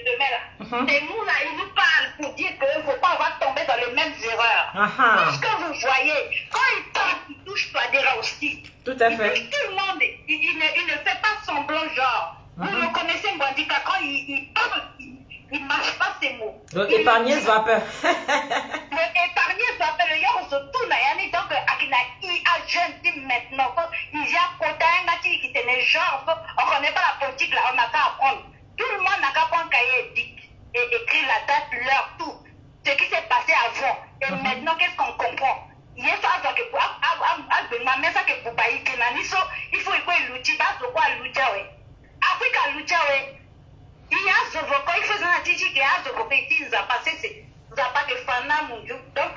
demain là. C'est nous là, ils nous parlent pour dire qu'il ne faut pas avoir tombé dans les mêmes erreurs. Tout ce que vous voyez, quand ils parlent, ils touchent Toadera aussi. Tout à fait. Ils touchent tout le monde. Il ne fait pas semblant genre. Vous le connaissez, Mbandika, quand il parle, il ne marche pas ses mots. Donc, épargner ce vapeur. Le épargner ce vapeur, le yard se tourne. Donc, il a jeune maintenant. Il y a un qui tenait genre. On ne connaît pas la politique là, on n'a qu'à apprendre. Tout le monde n'a qu'à prendre un cahier et écrire la date, l'heure, tout. Ce qui s'est passé avant. Et maintenant, qu'est-ce qu'on comprend? Il y a ça que pour ma mère, ça que pour bailler, il faut que l'outil, parce que l'outil, Afrique à l'outil, il y a ce vocal, il faut un tigre qui a ce vocal, il nous a passé, nous a pas de fana, mon Dieu. Donc,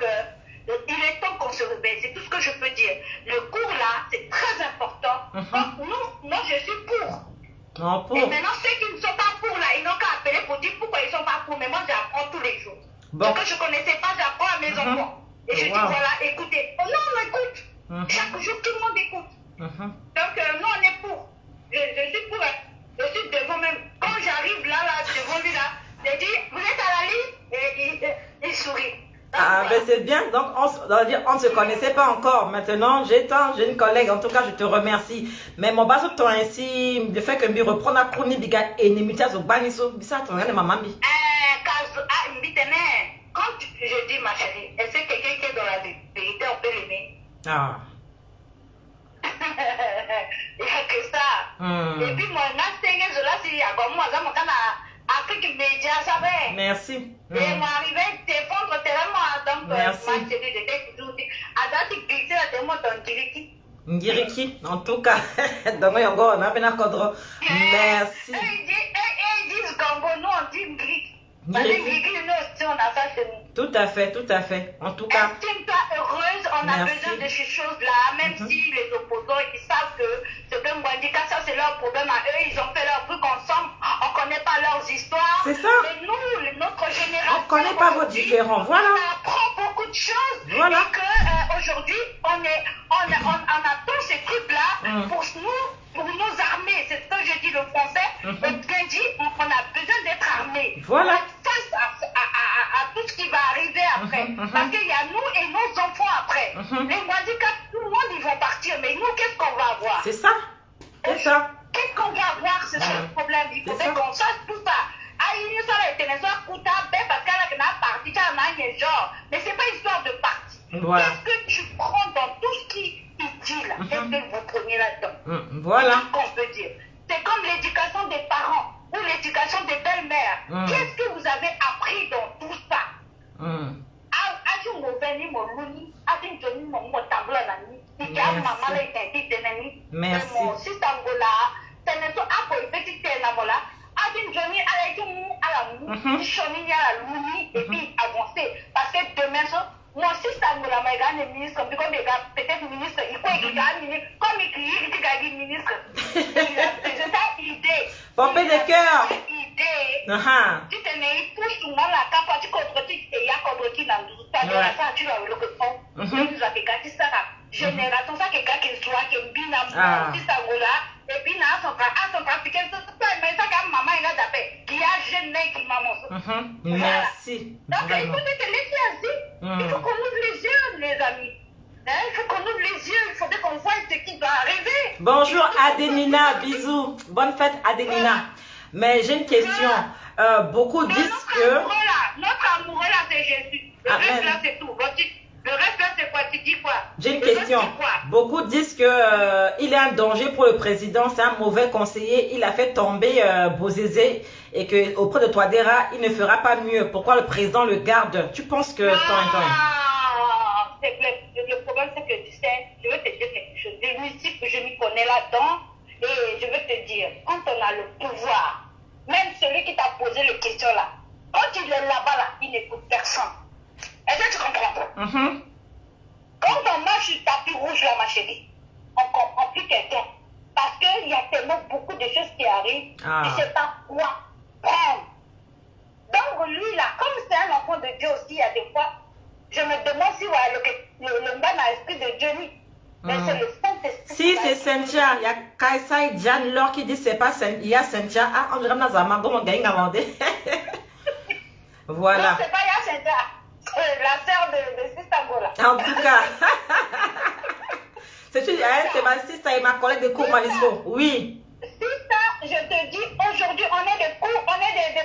il est temps qu'on se réveille, c'est tout ce que je peux dire. Le cours là, c'est très important. Donc, moi, je suis pour. Et maintenant, ceux qui ne sont pas pour là, ils n'ont qu'à appeler pour dire pourquoi ils ne sont pas pour. Mais moi, j'apprends tous les jours. Ce que je ne connaissais pas, j'apprends à mes enfants. Et je dis, voilà, écoutez. Oh non, écoute. Chaque jour, tout le monde écoute. Donc, nous, on est pour. Je suis pour. Je suis devant même. Quand j'arrive là, devant lui, là, je dis, vous êtes à la liste? Et il sourit. Donc, Ah, ben c'est bien. Donc, on ne se connaissait pas encore. Maintenant, j'ai une collègue. En tout cas, je te remercie. Mais mon bas toi ainsi, le fait que je reprenne la chronique, biga ennemi, au baniso, ça, tu regardes ma mamie. Quand je dis ma chérie, est-ce que quelqu'un qui est dans la vérité, on peut l'aimer? Ah. Il n'y a que ça. Et puis, moi, merci. Et moi, arrivé, défendre tellement. Donc, ma chérie, j'étais toujours dit, Adati, glissé la démon dans Diriki. Ngiriki, en tout cas, donc on a bien accordé. Merci. Ils disent Gambo, nous on dit Ngiriki. Parce que Ngiriki, nous aussi on a ça chez nous. Tout à fait, tout à fait. En tout cas. Estime-toi heureuse, on a besoin de ces choses-là, même si les opposants ils savent que ce que Mwandika, ça c'est leur problème à eux, ils ont fait leur truc ensemble, on ne connaît pas leurs histoires. C'est ça. Mais nous, notre génération, on ne connaît pas vos différents, voilà. On apprend beaucoup de choses. Voilà. Et qu'aujourd'hui, on a tous ces trucs-là pour nos armées. C'est ce que je dis le français. Et bien dit, on a besoin d'être armés. Voilà. Face à tout ce qui va arriver après. Parce qu'il y a nous et nos enfants après. Les Mwandika, tout le monde, ils vont partir. Mais nous, qu'est-ce qu'on va avoir? C'est ça. C'est ça. Qu'est-ce qu'on va avoir? C'est ça le problème. Il faudrait qu'on sache tout ça. Mais c'est pas histoire de parti. Voilà. Qu'est-ce que tu prends dans tout ce qu'il dit là? Qu'est-ce que vous prenez là-dedans? Voilà. C'est ce qu'on peut dire. C'est comme l'éducation des parents ou l'éducation des belles-mères. Qu'est-ce que vous avez appris dans tout ça? Merci. Et puis avancer. Parce que demain, moi aussi, ça me l'a gagné ministre, peut-être ministre, il faut qu'il gagne ministre, comme il gagne ministre. C'est ça l'idée. Pompée de cœur. Tu te mets tout sous la capa, tu contre qui et il y a contre qui dans tout ça, tu vas le répondre. Tu vas te ça. Génération, ça, quelqu'un qui soit, qui est bien à si ça là, et puis, à son trafiqué, mais ça, quand maman est là d'appel, il y a jeune qui maman. Merci. Donc, il faut te laisser ainsi. Il faut qu'on ouvre les yeux, les amis. Il faut qu'on ouvre les yeux, il faudrait qu'on voit ce qui doit arriver. Bonjour Adenina, bisous. Bonne fête Adenina. Mais j'ai une question. Beaucoup disent que... Notre amoureux là, c'est Jésus. Le reste là, c'est tout. Le reste là, c'est quoi? Tu dis quoi? J'ai une question. Beaucoup disent que il est un danger pour le président. C'est un mauvais conseiller. Il a fait tomber Bozézé et que auprès de Touadéra, il ne fera pas mieux. Pourquoi le président le garde? Tu penses que... Le problème, c'est que tu sais, je veux te dire quelque chose. Je m'y connais là-dedans et je veux te dire, quand on a le pouvoir, même celui qui t'a posé les questions là, quand il est là-bas là, il n'écoute personne. Est-ce que tu comprends? Quand on marche sur le tapis rouge là, ma chérie, on ne comprend plus quelqu'un. Parce qu'il y a tellement beaucoup de choses qui arrivent, tu ne sais pas quoi prendre. Donc lui là, comme c'est un enfant de Dieu aussi, il y a des fois, je me demande si le même esprit de Dieu, lui, mais c'est le Saint-Esprit. Si c'est Cynthia, il y a Kaisa et Diane Laure qui dit c'est pas Cynthia, il y a Cynthia. Ah, on dirait que Zama, comment on gagne à vendre. Voilà. Non, c'est pas Cynthia, c'est la sœur de Sistangola. En tout cas, c'est ma sister et ma collègue de cours Malisco. Oui. Sista, je te dis, aujourd'hui, on est des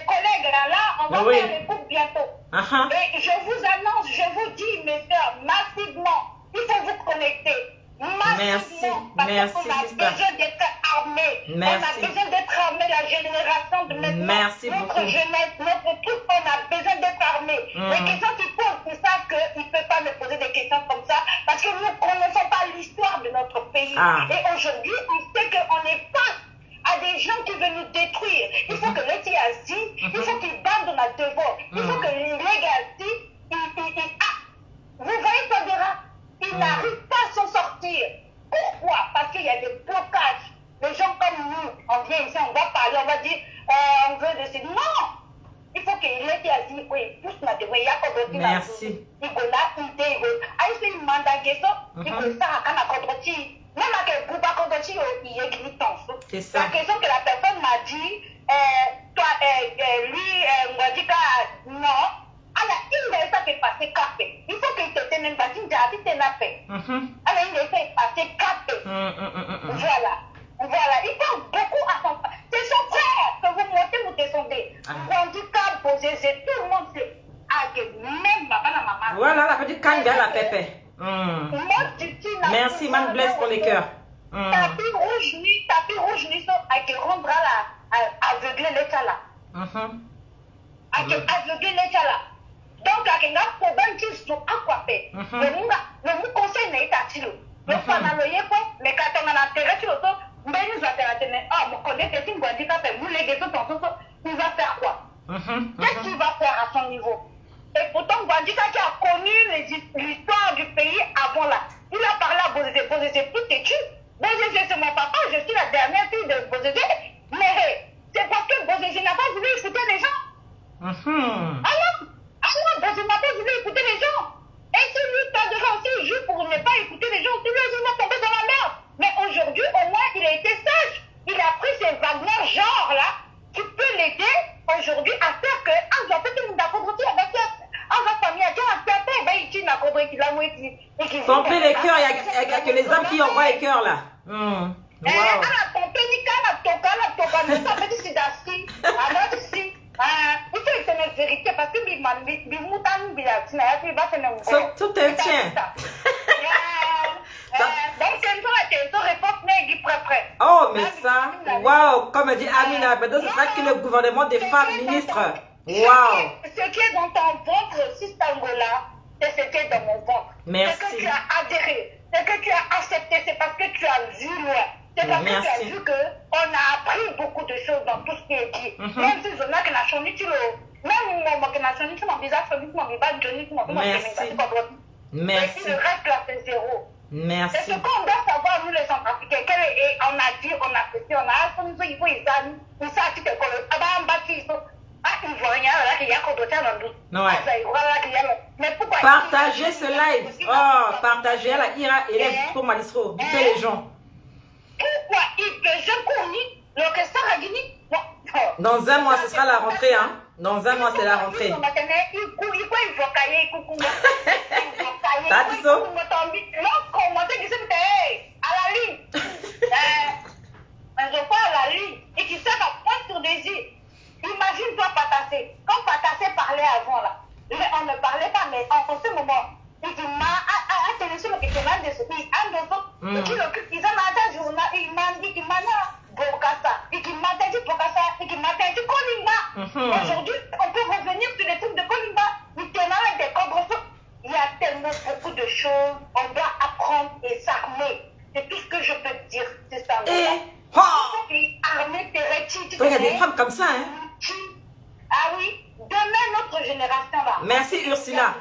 collègues là, on va faire les cours bientôt. Et je vous annonce, je vous dis, mes soeurs, massivement, il faut vous connecter. Massivement, parce qu'on a besoin d'être armés. On a besoin d'être armés, la génération de maintenant. Notre jeunesse, notre truc, on a besoin d'être armés. Les questions qu'ils posent, ils savent qu'ils ne peuvent pas me poser des questions comme ça, parce que nous ne connaissons pas l'histoire de notre pays. Et aujourd'hui, on sait qu'on est face à des gens qui veulent nous détruire. Il faut que les Tiasi, il faut qu'ils bandent la devant. Il faut que les Legacy, vous voyez Tadera, ils n'arrivent pas à s'en sortir. Pourquoi? Parce qu'il y a des blocages. Les gens comme nous, on vient ici, on va parler, on va dire, on veut décider. Non! Il faut que les Tiasi, oui, pousse la devant. Merci. si mandageso, il faut ça à la contrôle. Même à quel bout par contre, il y a une tension. C'est ça. La question que la personne m'a dit, toi, lui, m'a dit que non. Alors, il ne ça fait passer capé. Il faut qu'il te tienne pas, il t'a dit que tu paix. Alors, il ne fait passer capé. Voilà. Voilà. Il parle beaucoup à son frère. C'est son frère que vous montez, vous descendez. Handicap, posé, tout le monde sait. Ah, même papa, la maman. Voilà, la petite canne la pépé. Merci, man blesse pour les cœurs. Tapis rouge, nuit, à qui rendra aveugler l'état là. À qui aveugler l'état là. Donc, à qui n'a pas problème qui sont aquapés. Le mot conseil n'est pas tilo. Le fanaloyer, mais quand on a intérêt sur l'auto, mais nous avons ah, mon collègue est une bonne handicap, vous les gâteaux, il va faire quoi? Qu'est-ce qu'il va faire à son niveau? Et pourtant, Gwandika qui a connu l'histoire du pays avant là, il a parlé à Bozézé. Bozézé, tout est tu. Bozézé, c'est mon papa, je suis la dernière fille de Bozézé. Mais c'est parce que Bozézé n'a pas voulu écouter les gens. Alors, Bozézé n'a pas voulu écouter les gens. Et si lui tardera aussi juste pour ne pas écouter les gens, tous les gens vont tomber dans la merde. Mais aujourd'hui, au moins, il a été sage. Il a pris ces Wagner genre là, qui peut l'aider aujourd'hui à faire que, ah, j'en fais tout le monde d'accord aussi avec pomper les cœurs, il n'y a que les hommes qui envoient les cœurs là. Il faut que c'est vérité parce que tout est tien. Oh, mais ça, waouh, comme dit Amina, c'est ça que le gouvernement des femmes ministres. Waouh. Ce qui est dans ton ventre, si c'est Angola, c'est ce qui est dans mon ventre. Merci. C'est que tu as adhéré, c'est que tu as accepté, c'est parce que tu as vu loin. C'est parce que tu as vu qu'on a appris beaucoup de choses dans tout ce qui est dit. Même si je n'ai que la chanson, même moi, que la chanson, mon visage, mon merci. Le reste là, c'est zéro. Merci. C'est ce qu'on doit savoir, nous les Centrafricains. On a dit, on a fait, on a il faut ils aiment, ils savent que c'est comme partagez ce live. Oh, partagez à la Ira et les pour Malistro. Dites les gens. Pourquoi je connais le question a gagné? Dans un mois, ce sera la rentrée. Hein? Dans un mois, c'est la rentrée. T'as dit ça? À la ligne. Je vois à la ligne et qui sert à point sur des yeux. Imagine-toi Patassé. Quand Patassé parlait avant là, on ne parlait pas, mais en ce moment, il dit attention que tu m'as dit ce qui il qui l'occupe, ils ont entendu journal, il m'a dit Bokassa, il m'a dit Bokassa, il m'a dit Kolimba. Aujourd'hui, on peut revenir sur les trucs de Kolimba. Il tenait avec des cobres. Il y a tellement beaucoup de choses, on doit apprendre et s'armer. C'est tout ce que je peux te dire, c'est ça. Armer tes rétites. Il y a des femmes comme ça, hein? Ah oui, demain notre génération là. Merci Ursula.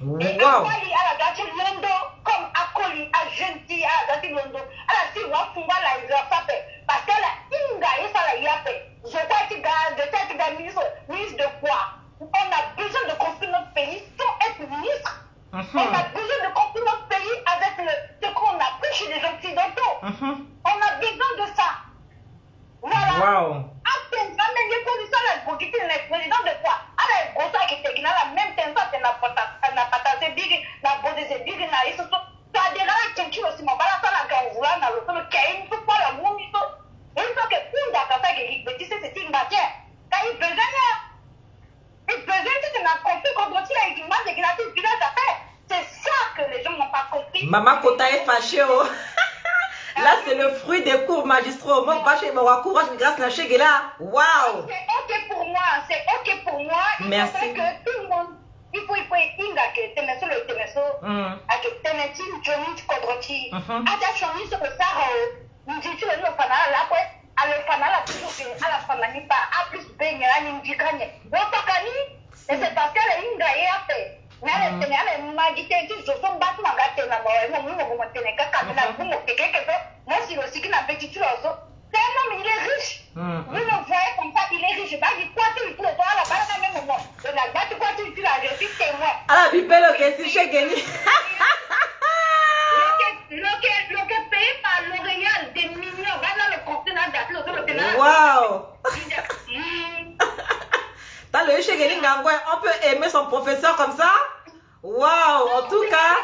Wow. Et Akoli à la gâchette Londo, comme Akoli à Genti à la gâchette Londo, à la si Wafunga la ils ont fait. Parce que la Inga et ça la yape. Je t'ai ministre de quoi? On a besoin de construire notre pays sans être ministre. On a besoin de construire notre pays avec ce qu'on a pris chez les Occidentaux. On a besoin de ça. Voilà. Wow. Président de quoi? Alors, on sait que c'est la même tension que n'a pas tassé big, n'a pas des big, n'a pas ça. Ça a déjà été aussi mon balance à la gangoula, n'a pas le caïn, tout quoi, le monde, il faut que une date à qui peut dire c'est une matière. Quand il peut gagner, il peut gagner, c'est un conflit contre lui, il demande qu'il a tout le à faire. C'est ça que les gens n'ont pas compris. Maman Kota est fâchée, oh. Là, c'est le fruit des cours magistraux. Moi, je vais courage grâce à Chegela. Waouh! C'est OK pour moi. C'est OK pour moi. Merci. Il faut que tout le monde. Il faut inga que temeso le temeso. A que teneti Johnny Kodroti. A ta choni sur le saro. Nous dit tu le fanal là quoi. À le fanal a toujours fait à la fanal pas a plus baigne à n'indicane. Wotakani. Et c'est parce que le inga est à fait. Mais elle est tenue m'a dit que je suis battu ma gâte na moi. Moi moi tenez qu'à na vous me quelque chose. Moi si aussi qui n'a petit tu l'oso. C'est un homme, il est riche. Vous le voyez comme ça, il est riche. Je vais dire quoi tu le toi là-bas, même moment. De la date, quoi tu la je suis ala bipelo ke si Chegeni. Le payé par L'Oréal des millions, va dans le conteneur d'Atlas. Waouh. T'as le Chegeni Ngangwe, on peut aimer son professeur comme ça? Waouh, en tout cas.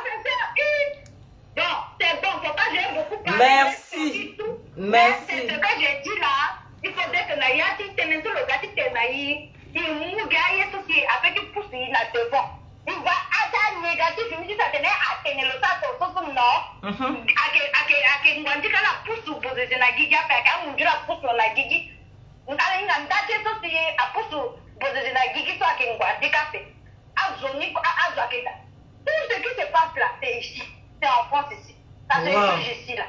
Bon, c'est bon, faut pas j'ai beaucoup parlé. Merci. Merci. C'est ce que j'ai dit là. Il faudrait que Nayati tenait sur le gars qui tenait. Il mouille tout qui avec une pousse il a devant. Il va à négatif, il me dit ça tenait à tenir le tas de non. À Ngwandi quand la pousse ou pose de la giga, fait qu'à mon dieu la pousse dans la gigi. On a une andate aussi à pousse ou pose de la gigi, soit qu'à Ngwandi café. À Zoni, à Zakeda. Tout ce qui se passe là, c'est ici. C'est en France ici. Ça se juge ici là.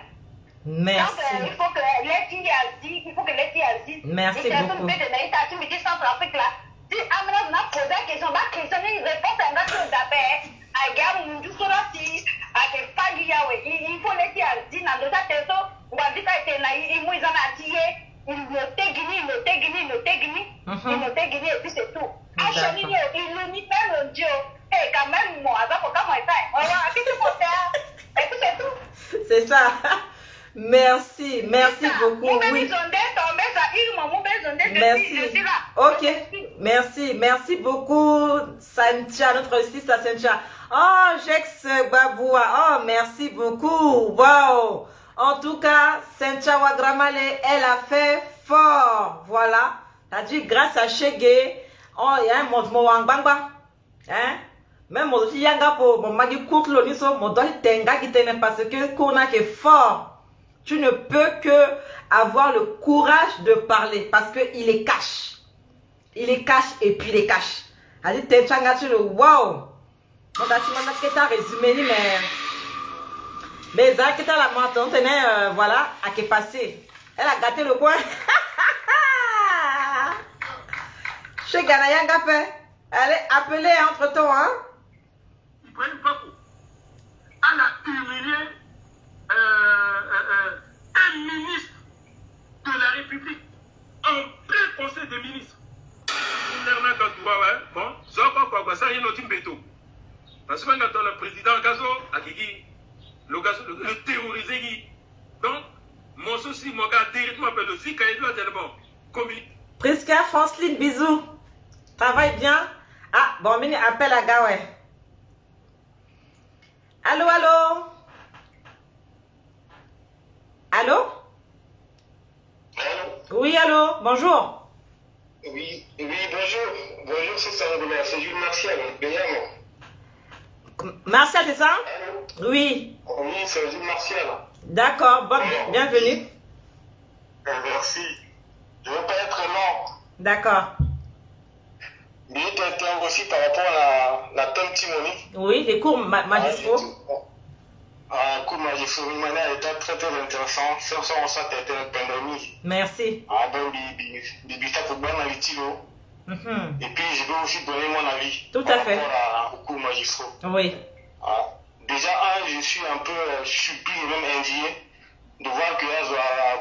Merci. Donc, il faut que les filles agissent. Il faut que les filles agissent. Merci beaucoup. Tu me dis Centrafrique là. Si Amina n'a posé la question, la question, il répond à un gars qui est d'abord. À Gare Mundu Sorati, à Kefagi Yawe. Il faut les filles agissent. Dans le texte, on va dire qu'il y a une mise en attiré. Il notait Guinée, il notait Guinée, il notait Guinée. Il notait Guinée et puis c'est tout. À Chani, il le mit même Dieu. Et quand même, moi, ça faut quand même faire. Voilà, qu'est-ce qu'il faut faire? Et puis c'est tout. C'est ça. Merci, merci beaucoup. Oui. Merci. Ok, merci, merci beaucoup, Sancha, notre sister Sancha. Oh, Jex Baboua, oh, merci beaucoup. Wow. En tout cas, Sancha Wagramale, elle a fait fort. Voilà. T'as dit grâce à Chege, oh, il y a un mouvement Wangbangba. Hein? Même mon aussi yanga pour mon magi court l'oniso, mon doigt tenga qui tenait parce que Kona qui est fort. Tu ne peux que avoir le courage de parler parce qu'il est cash. Il est cash et puis il est cash. Elle dit, t'es changa, tu le wow. On a dit, résumé, mais ça, qui t'a la main, on tenait, voilà, à qui passer. Elle a gâté le coin. Chez Ganayanga fait. Allez, appelez entre temps, hein. Elle a humilié un ministre de la République en plein conseil des ministres. Bon, ça y est, notre béto. Parce que quand le président Gazo a dit le terrorisé, donc mon souci, mon gars, directement appelle aussi quand il doit être bon. Communique. Prisca, Franceline, bisous. Travaille bien. Ah, bon, mini appel à Gawe. Allô, allô? Allô? Allô? Oui, allô? Bonjour. Oui, bonjour. Bonjour, c'est Sangola. C'est Jules Martial, Béyamo. Martial, c'est ça? Allô? Oui. Oui, c'est Jules Martial. D'accord, bon, bienvenue. Merci. Je ne veux pas être long. D'accord. Mais il était aussi par rapport à la thème Timoni. Oui, les cours magistraux. Cours magistraux, elle était très très intéressant. C'est ça, ça a été une pandémie. Merci. Et puis je vais aussi donner mon avis. Tout à fait. Par rapport aux cours magistraux. Oui. Déjà, je suis un peu surpris et même indigné de voir que là,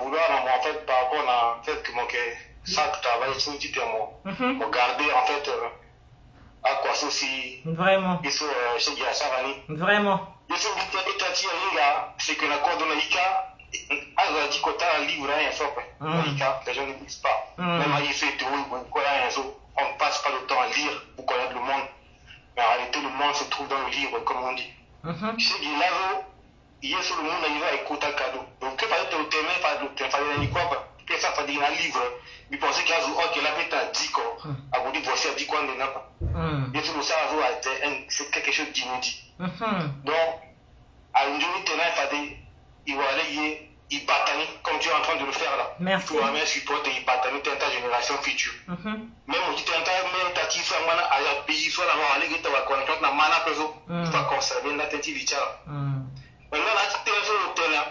vouloir en fait par rapport à fait que mon ça travaille sur le titre mon garder en fait à quoi ceci vraiment ils sont chez Giasavani vraiment ils sont étatiers là c'est que la coordonnaïka a dit qu'on a un livre à un sop les gens ne disent pas même il fait théorie on passe pas le temps à lire pour connaître le monde mais en réalité le monde se trouve dans le livre comme on dit chez Giasavani il est sur le monde il va écouter un cadeau donc que fallait te témoin fallait quoi que ça fait un livre il pensait qu'il y a ok la bête a dit quoi à vous dire voici a dit quoi on n'a pas et tout ça c'est quelque chose d'inédit donc à une journée tenant il va aller il bataille comme tu es en train de le faire là merci tu vas même supporter il bataille ta génération future même on dit t'as même t'as qui soit mana à la pays soit là on va aller tu vas connaître na mana peso tu vas conserver la tête vichara maintenant là tu es sur le terrain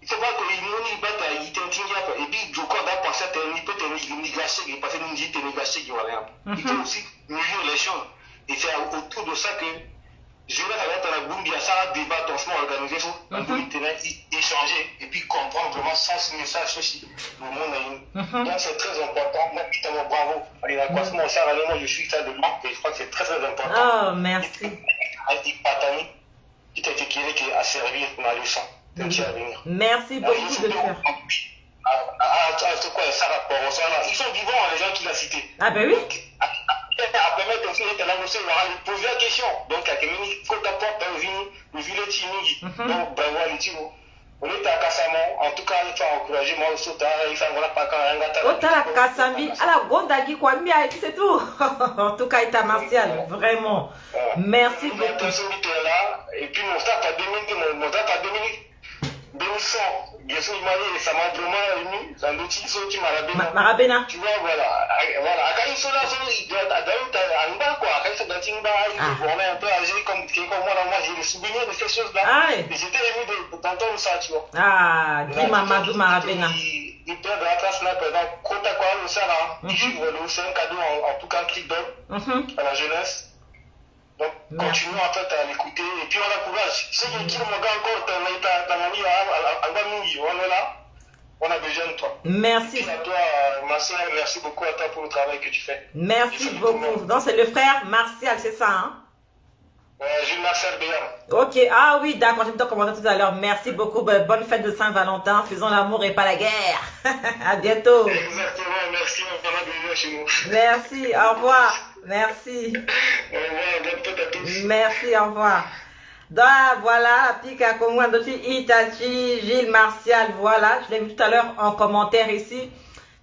il faut pas que les moni bata il t'intigne et puis du coup d'après ça il peut te négocier parce que nous dit te négocier il faut aussi mieux les choses et c'est autour de ça que Je vais aller dans la Boumbia, ça a débat, franchement organisé, il faut échanger et puis comprendre vraiment sans message aussi. Le monde a une. Donc c'est très important. Moi, putain, bravo. Allez, la croissance, mon cher, moi je suis ça de manque et je crois que c'est très très important. Oh, merci. Patani, qui t'a été qui à servir pour la leçon. Merci beaucoup de faire. C'est quoi ça rapport au salaire? Ils sont vivants, les gens qui l'ont cité. Ah ben oui. Après mettre aussi il a posé la question. Donc, il faut t'apporter le village timide. Donc, bravo à l'utile. On est à Kassamo. En tout cas, il faut encourager moi aussi. Il faut voilà pas quand un gâteau. Oh, t'as la Kassambi. À la Gondagi, quoi, c'est tout. En tout cas, il t'a martial. Vraiment. Merci beaucoup. Et puis, mon frère, pas 2 minutes. Bien sûr, il m'a dit, ça m'a vraiment ému. Ça nous dit, tu m'as Marabena. Tu vois, voilà. Quand ils sont là, ils doivent être en bas, quoi. Quand ils sont dans Timba, ils vont un peu agir comme moi, j'ai le souvenir de ces choses-là. Ah, et j'étais ému d'entendre ça, tu vois. Ah, dis Mamadou Marabena. Il perd de la classe là, par exemple, Kota Kwa, le Sarah, c'est un cadeau, en tout cas, qu'il donne à la jeunesse. Donc, continuons en fait à l'écouter et puis on a courage. Ceux qui m'ont encore, ta mamie, on est là, on a besoin de toi. Merci. Et à toi, ma soeur, merci beaucoup à toi pour le travail que tu fais. Merci beaucoup. Donc, c'est le frère Martial, c'est ça, hein? Jules Marcel Béam. Ok, ah oui, d'accord, j'ai tout commenté tout à l'heure. Merci beaucoup. Bonne fête de Saint-Valentin. Faisons l'amour et pas la guerre. À bientôt. Exactement, merci. On va bien chez nous. Merci, au revoir. Merci. Au revoir, bonne fête à tous. Merci, au revoir. Donc, voilà, Pika Komando, Itachi, Gilles Martial, voilà. Je l'ai vu tout à l'heure en commentaire ici.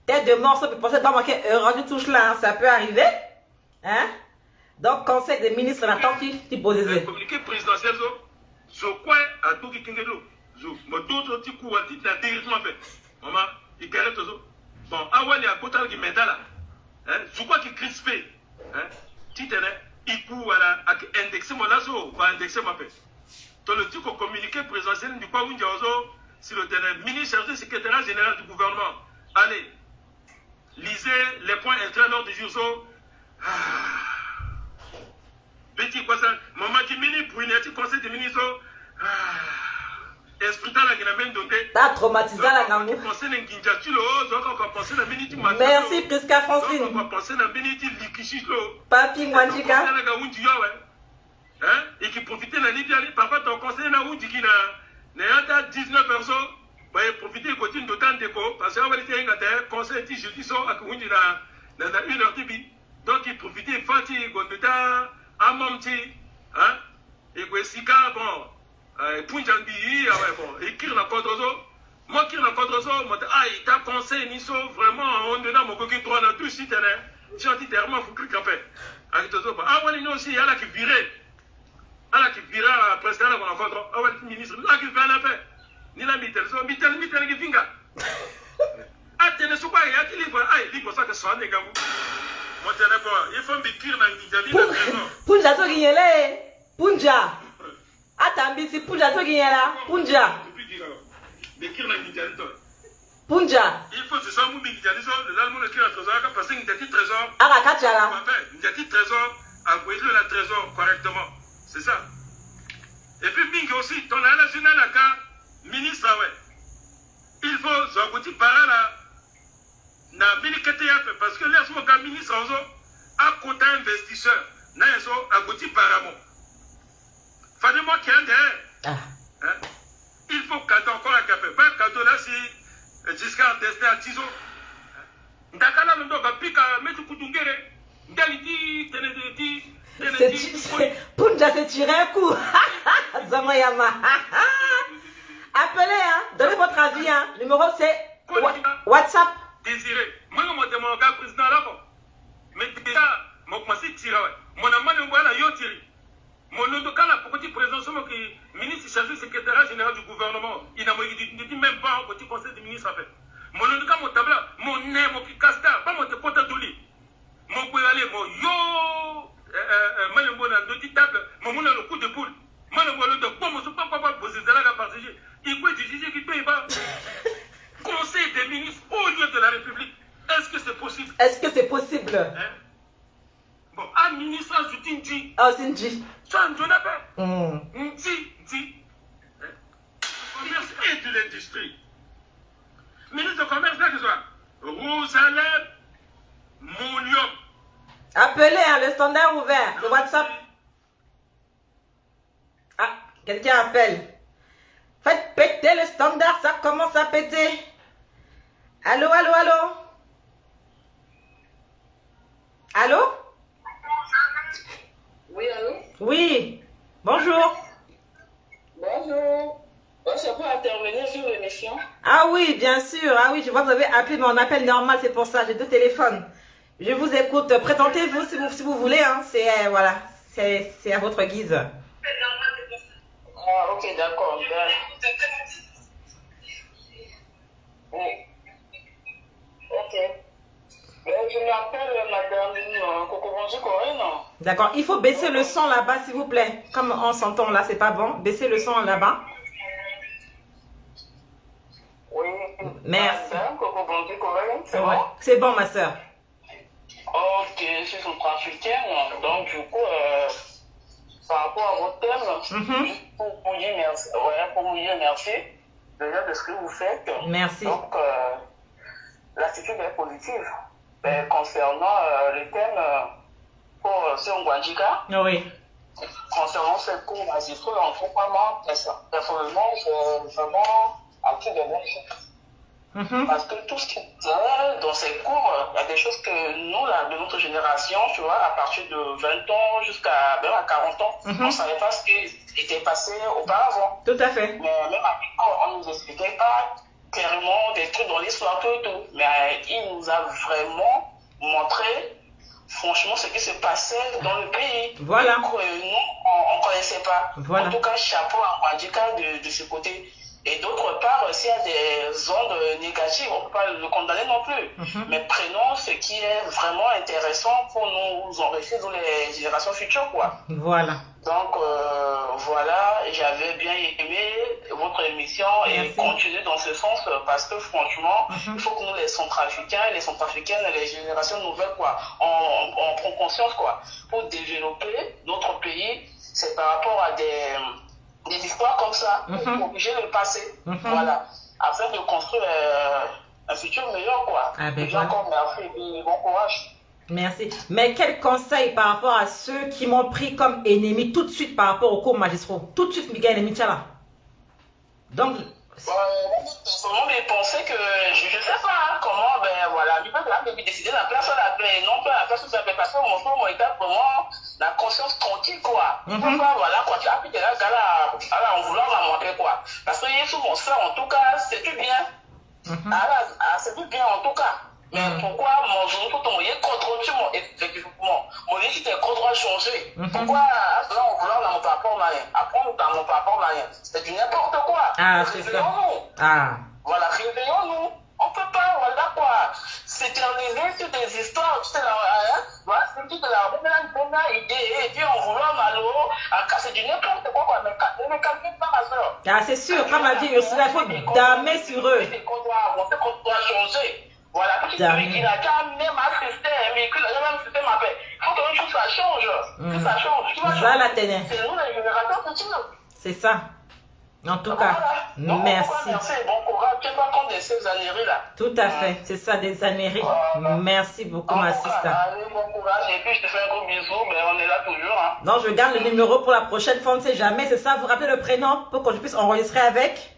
Tête de morceau, mais pensez pas manquer une touche là, hein, ça peut arriver. Hein? Donc, conseil des ministres, maintenant, qui pose le communiqué présidentiel, je crois à tout qui est je me doute petit coup à titre d'intéressement fait. Maman, il galère tout ça. Bon, avant, il y a un côté qui m'aide là. Je crois qu'il crispé. Titre, il court à indexer mon lasso, va indexer ma paix. Donc, le truc au communiqué présidentiel, du coup, si le ministre chargé secrétaire général du gouvernement, allez, lisez les points inscrits lors du jour. Petit quoi ça, maman qui mini pour une étude conseil des ministres, esprit dans la guinée donné. T'as traumatisé la gamou. Merci Prisca Francine. On va penser à Beniti Likichilo. Papi Mwanjika. Et qui profitait de la Libye, parfois ton conseil n'a où dit qu'il a 19 personnes. Bah, profiter de côté d'autant de quoi, parce qu'on va dire qu'il y a un conseil qui jeudi soir à Koundi dans 1h de vie. Donc il profitait de Fatih, Gondeta. Amamti, hein, et que si bon, Punjabi, bon, écrire la contre-zo, moi qui la contre-zo, moi, il t'a conseillé, Nisso, vraiment, on donne mon coquille, toi, on a tout si t'es là, si on dit terme, faut cliquer en fait. Avec tout ça, ah, voilà, il y a aussi, il y a là qui virait, presque là, on a contre, ah, voilà, le ministre, là qui fait un affaire, ni la mitel, qui finga. Ah, tenez, ce quoi, il y a qui livre, ah, il livre ça que ça, les gars. Il faut me dire Punja to ginyele Punja Atambi si Punja to ginyela Punja Punja il faut que ce soit mon big daddy le l'allemand le trésor parce que il trésor aga kachala il trésor à quoi le trésor correctement c'est ça et puis bing aussi ton la général là ministre ouais il faut zagoti para là na milikete yape parce que les soka ministre ozo a côté investisseur na eso agoti paramo fallait moi qui est il faut cadeau encore à café pas cadeau là si jusqu'à tester à tizo ndakala ndo ba pika metu kutungere ndaliti tenedeti Punja s'est tiré un coup. Zamayama. Appelez, hein. Donnez votre avis, hein. Le numéro c'est WhatsApp. Désiré. Moi, je me demande au président là. Mais déjà, je commence à tirer. Mon amant, je vois yo tirer. Mon nom de cas là, pour petit président, c'est moi qui ministre chargé secrétaire général du gouvernement. Il n'a dit même pas au petit conseil des ministres en fait. Mon nom de cas, mon tableau, mon nez, mon kikasta, pas mon pote d'ouli. Mon pouvez aller, mon yo. Malembo na deux tables, mon monde le coup de boule. Malembo le de bon, mon pas poser de la partager. Il peut juger qui paye pas. Conseil des ministres au lieu de la République. Est-ce que c'est possible? Est-ce que c'est possible? Bon, un ministre, je t'ai dit. Ah, c'est dit. Ça ne donnait pas. Mm. Si. Le commerce et de l'industrie. Ministre du Commerce, là, que ce soit Rosalem Mounium. Appelez, hein, le standard ouvert, le WhatsApp. Ah, quelqu'un appelle. Faites péter le standard, ça commence à péter. Allô, allô, allô? Allô? Oui, allô? Oui, bonjour. Bonjour. Je peux intervenir sur l'émission? Ah oui, bien sûr. Ah oui, je vois que vous avez appelé mon appel normal, c'est pour ça, j'ai deux téléphones. Je vous écoute. Présentez-vous si vous voulez. Hein. C'est voilà, c'est à votre guise. Ah, ok, d'accord. Oui. Ok. Je m'appelle Madame Kokobonji Corinne. D'accord. Il faut baisser le son là-bas, s'il vous plaît. Comme on s'entend là, c'est pas bon. Baissez le son là-bas. Oui. Merci. Madame Kokobonji Corinne, c'est Ouais. bon? C'est bon, ma soeur. Ok, je suis centrafricaine. Donc, du coup, par rapport à votre thème, juste pour vous dire merci. Ouais, pour vous dire merci déjà de ce que vous faites. Merci. Donc, l'attitude est positive. Mais concernant le thème pour Seongwanjika, Oui. concernant cette cours magistrale, en tout cas, personnellement, j'ai vraiment appris de bonnes choses. Parce que tout ce qui est dans ces cours, il y a des choses que nous, là, de notre génération, tu vois, à partir de 20 ans jusqu'à même à 40 ans, on ne savait pas ce qui était passé auparavant. Tout à fait. Mais même à l'école, on ne nous expliquait pas clairement des trucs dans l'histoire, tout et tout. Mais il nous a vraiment montré, franchement, ce qui se passait dans le pays. Voilà. Donc, nous, on ne connaissait pas. Voilà. En tout cas, chapeau à Wandjika de ce côté. Et d'autre part, s'il y a des ondes négatives, on ne peut pas le condamner non plus. Mais prenons ce qui est vraiment intéressant pour nous enrichir dans les générations futures, quoi. Voilà. Donc, voilà, j'avais bien aimé votre émission. Merci. Et continuer dans ce sens parce que franchement, il faut que nous, les centrafricains, les centrafricaines, les générations nouvelles, quoi, on prend conscience, quoi. Pour développer notre pays, c'est par rapport à des histoires comme ça, pour obliger le passé, voilà, afin de construire un futur meilleur, quoi. Ah ben Déjà encore, merci et bon courage. Merci. Mais quel conseil par rapport à ceux qui m'ont pris comme ennemi tout de suite par rapport aux cours magistraux? Tout de suite, Miguel ennemi, tiens là. Donc... Personnellement, mais penser que je sais pas hein, comment, ben voilà, il peut décider la place à la paix, non pas la place où ça peut passer au moment où il a vraiment la conscience tranquille, quoi. Il peut pas, voilà, quoi, tu as pu te là, en vouloir la montrer, quoi. Parce que il faut mon frère, en tout cas, c'est tout bien. C'est tout bien, en tout cas. Mais pourquoi mon jour, tout ton moyen contre mon effectivement, mon équipe est contre changer. Pourquoi, là, on vouloir dans mon rapport, apprendre dans mon rapport, c'est du n'importe quoi. Ah, c'est ça. Réveillons-nous. Ah. Voilà, réveillons-nous. On peut pas, voilà quoi, s'éterniser sur des histoires, tu sais, là, hein, voilà, c'est tout de la bonne idée, et puis on vouloir malheureux, à casser du n'importe quoi, mais ne calcule pas ma soeur. Ah, c'est sûr, comme a dit Ursula, il faut damer sur eux. On sait qu'on doit changer. Voilà, parce qu'il a déjà même un système, mais qu'il a déjà même un système après. Il faut qu'une chose ça change. Que ça change. Tu vois, Ça la tenait. c'est nous, les générations futures. C'est ça. En tout cas, voilà. merci. Merci, bon courage. Tu n'es pas compte de ces années là. Tout à fait, c'est ça, des années. Merci beaucoup, ma sister. Allez, bon courage. Et puis, je te fais un gros bisou. Ben, on est là toujours. Hein. Non, je garde le numéro pour la prochaine fois, on ne sait jamais. C'est ça, vous rappelez le prénom pour que je puisse enregistrer avec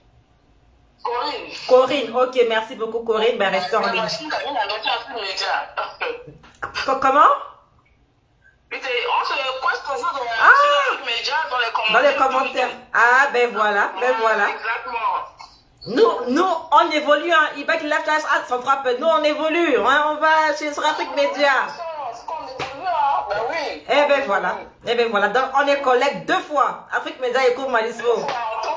Corinne. Corinne, ok, merci beaucoup, Corinne. Ben, restez en ligne. Comment? On se poste toujours dans les médias, dans les commentaires. Ah, ben voilà, ben voilà. Exactement. Nous, on évolue, hein. Ibac Left sans frappe. Nous, on évolue, hein. On va chez Afrique Média. Ben oui. Eh ben voilà. Eh ben voilà. Donc, on est collègues 2 fois. Afrique Média et Cours Malisbo. En tout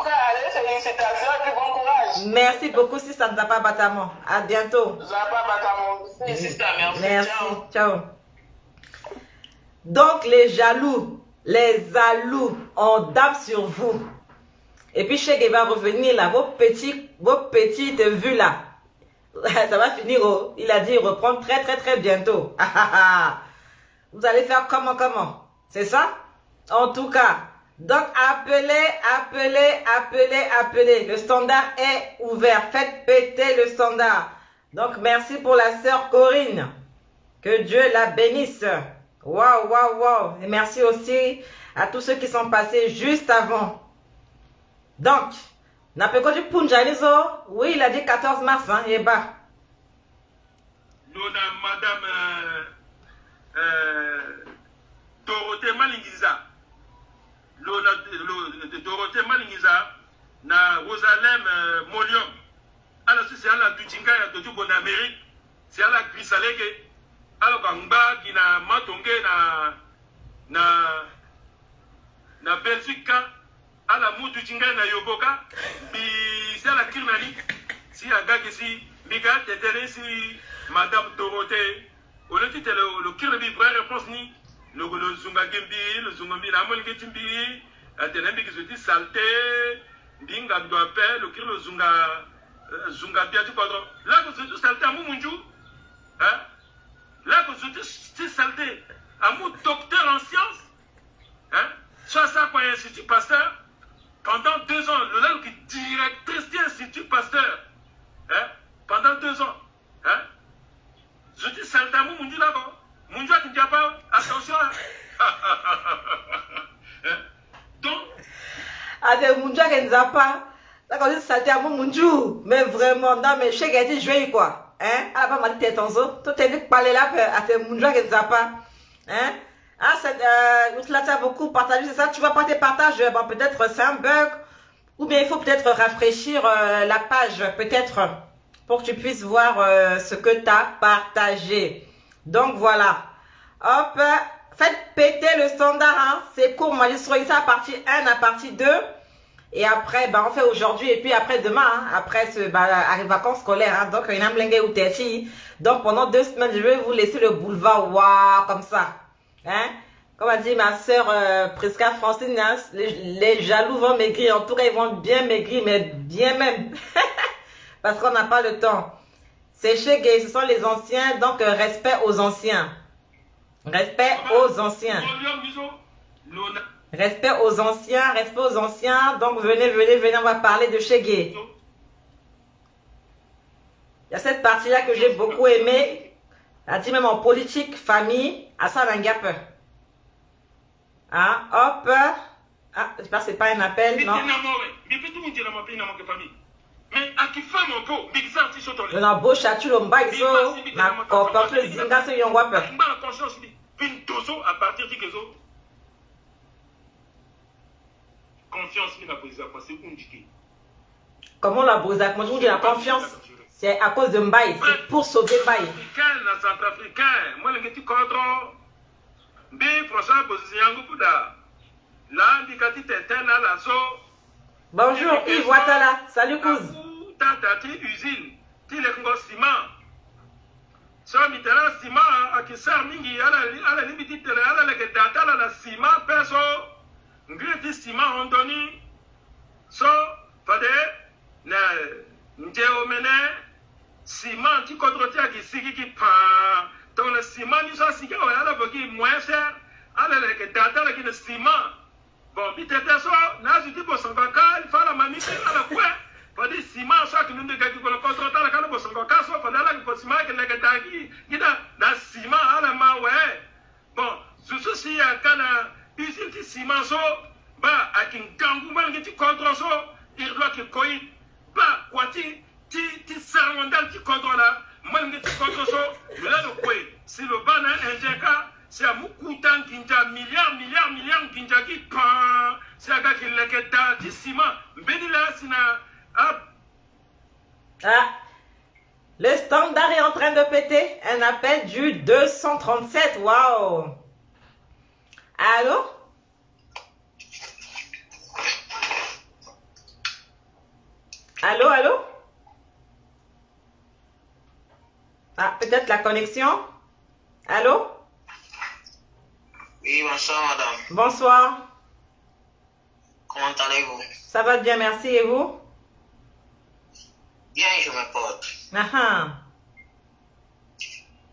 cas, allez, c'est une citation et puis bon courage. Merci beaucoup, si ça ne va pas Batamo. À bientôt. Zapa Batamo. Merci. Merci. Ciao. Donc, les jaloux, les alous, on dame sur vous. Et puis, Cheikh va revenir là, vos petites vues là. Ça va finir, oh. Il a dit reprendre très bientôt. Vous allez faire comment? C'est ça? En tout cas, donc appelez. Le standard est ouvert. Faites péter le standard. Donc merci pour la sœur Corinne. Que Dieu la bénisse. Waouh. Et merci aussi à tous ceux qui sont passés juste avant. Donc, n'appelez du Punjanizo. Oui, il a dit 14 mars, hein, Yeba. Lona Madame Dorothée Malingiza. Dorothée Malingiza, na Rosalem Molium. Alors, c'est à la Dutinga, il y a en Amérique. C'est à la Grisaleke. Alors, quand on va, il y a Matongé, na Belgique, à la Moutou Tinga, na Yoboka. Puis, c'est à la Kirmani. Si il y a un gars qui si, Miga, t'es si Madame Dorothée. On a dit que le Kirby, vraie réponse ni. Le Zunga Gembi, le Zungambi, la Molge Timbi, la Ténembi qui se dit saleté, Dinga doit payer, le Kirby, le Zunga Biatu Quadro. Là, que se dit saleté à Moumounjou, hein? Là, que se dit saleté à mon docteur en sciences, hein? Soit ça, pour l'Institut Pasteur, pendant 2 ans, le là qui directrice de l'Institut Pasteur, hein? Pendant 2 ans, hein? Je dis saleté à Moumounjou là-bas. Mounjou qui ne dit pas, attention. Donc. Ah, c'est Mounjou qui ne dit pas. D'accord, ça t'a mon Mounjou. Mais vraiment, non, mais je sais dit jouer quoi. Hein? Ah, pas mal de tête en zo. Toi, t'es dit parler là, à tes Mounjou qui ne dit pas. Hein? Ah, c'est, là, tu as beaucoup partagé, c'est ça? Tu vas pas te partager. Bon, peut-être c'est un bug. Ou bien il faut peut-être rafraîchir la page, peut-être, pour que tu puisses voir ce que tu as partagé. Donc voilà, hop, faites péter le standard, hein. C'est court, moi j'ai sur ça à partie 1, à partie 2. Et après, bah, on fait aujourd'hui et puis après demain, hein, après les vacances scolaires. Hein, donc, il y a un blingue ou téchi. Donc pendant 2 semaines, je vais vous laisser le boulevard, waouh, comme ça. Hein? Comme a dit ma soeur Prisca Francine, hein, les jaloux vont maigrir. En tout cas, ils vont bien maigrir, mais bien même. Parce qu'on n'a pas le temps. C'est chez Gay, ce sont les anciens, donc respect aux anciens. Respect aux anciens. Respect aux anciens. Donc venez, on va parler de chez Gay. Il y a cette partie-là que j'ai beaucoup aimée. Elle dit même en politique, famille, à ça d'un gap. Ah, hop. Ah, j'espère que ce n'est pas un appel, non? Mais à qui fait mon pot, Bigzar ti soto. On a beau châtu l'omba iso, na comporte le zinga se yon wape. On a conscience une dozo à partir de kezo. Confiance qui n'a pas été passé undiqué. Comment la bosa, moi je vous dis la confiance, c'est à cause de Mbaye, c'est pour sauver Mbaye. Africain, centrafricain, moi le petit contrôle, bien prochain position Gouda. Là, l'indicati t'éteint là la zo. Bonjour Yves Ouattara, salut Kouz. Tati usine, ti le kongo ciment. So mitela ciment a qui sert mingi à la limite de la le data la ciment peso. Ngri ciment on doni. So fade na njeo mene ciment ti kodroti a qui sigi qui pa. Donc le ciment ni so sigi o la boki moins cher. Ala le data la qui le ciment. Bon, bitete so na juti bosangaka il faut la mamie à la quoi. Fadi ciment soit que nous ne gagnons pas le contrôle dans la canne bosangaka soit fadi la que ciment que le gagagi gida na ciment à la main ouais. Bon, sous si ya kana usine ti ciment so ba akin gangu mal que tu contrôle so il doit que koi ba kwati ti sarwandal ti contrôle là mal que tu contrôle so mais là le quoi si le bana injeka c'est à Moukoutan Kinja, milliards Kinja qui pan, c'est à Gaki Leketa, Tissima, Benila Sina. Ah, le standard est en train de péter. Un appel du 237. Waouh. Allô? Allô? Ah, peut-être la connexion? Allô? Oui, bonsoir madame. Bonsoir. Comment allez-vous? Ça va bien, merci. Et vous? Bien, je me porte. Ah.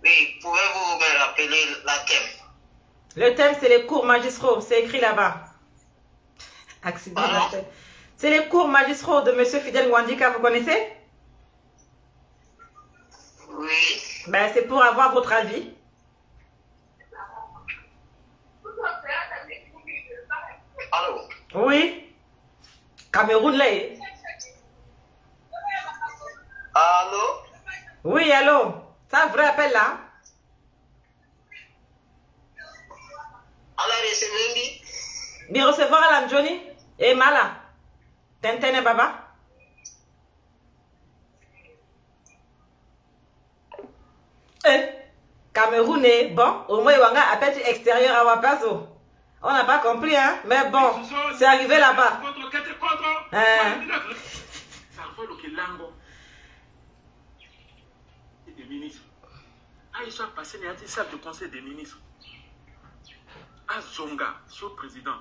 Oui, pouvez-vous me rappeler la thème? Le thème, c'est les cours magistraux. C'est écrit là-bas. Accident. C'est les cours magistraux de M. Fidel Nwandika. Vous connaissez? Oui. Ben, c'est pour avoir votre avis. Allô? Oui. Cameroun, là. Allô? Oui, allô. C'est un vrai appel, là. Alors, c'est lundi. Bi recevoir à la Johnny. Et Mala. Tentene Baba. Camerounais, bon, au moins, il y a un appel extérieur à Wapazo. On n'a pas compris, hein, mais bon, c'est arrivé là-bas. Des ministres. Ils sont passés dans la salle de conseil des ministres. À Zonga, son président,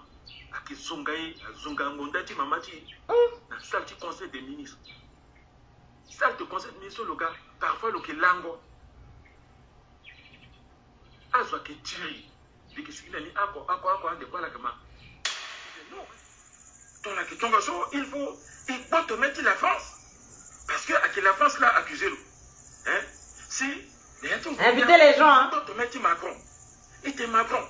à Zonga, Ngondati Mamati, dans la salle du conseil des ministres. Salle de conseil des ministres, le gars, parfois le Lango. Azwa ke tiri dike sikina ni ako de quoi la gama non ton la question il faut te mettre la France parce que la France l'a accusé hein si invitez les gens hein te mettre Macron et Macron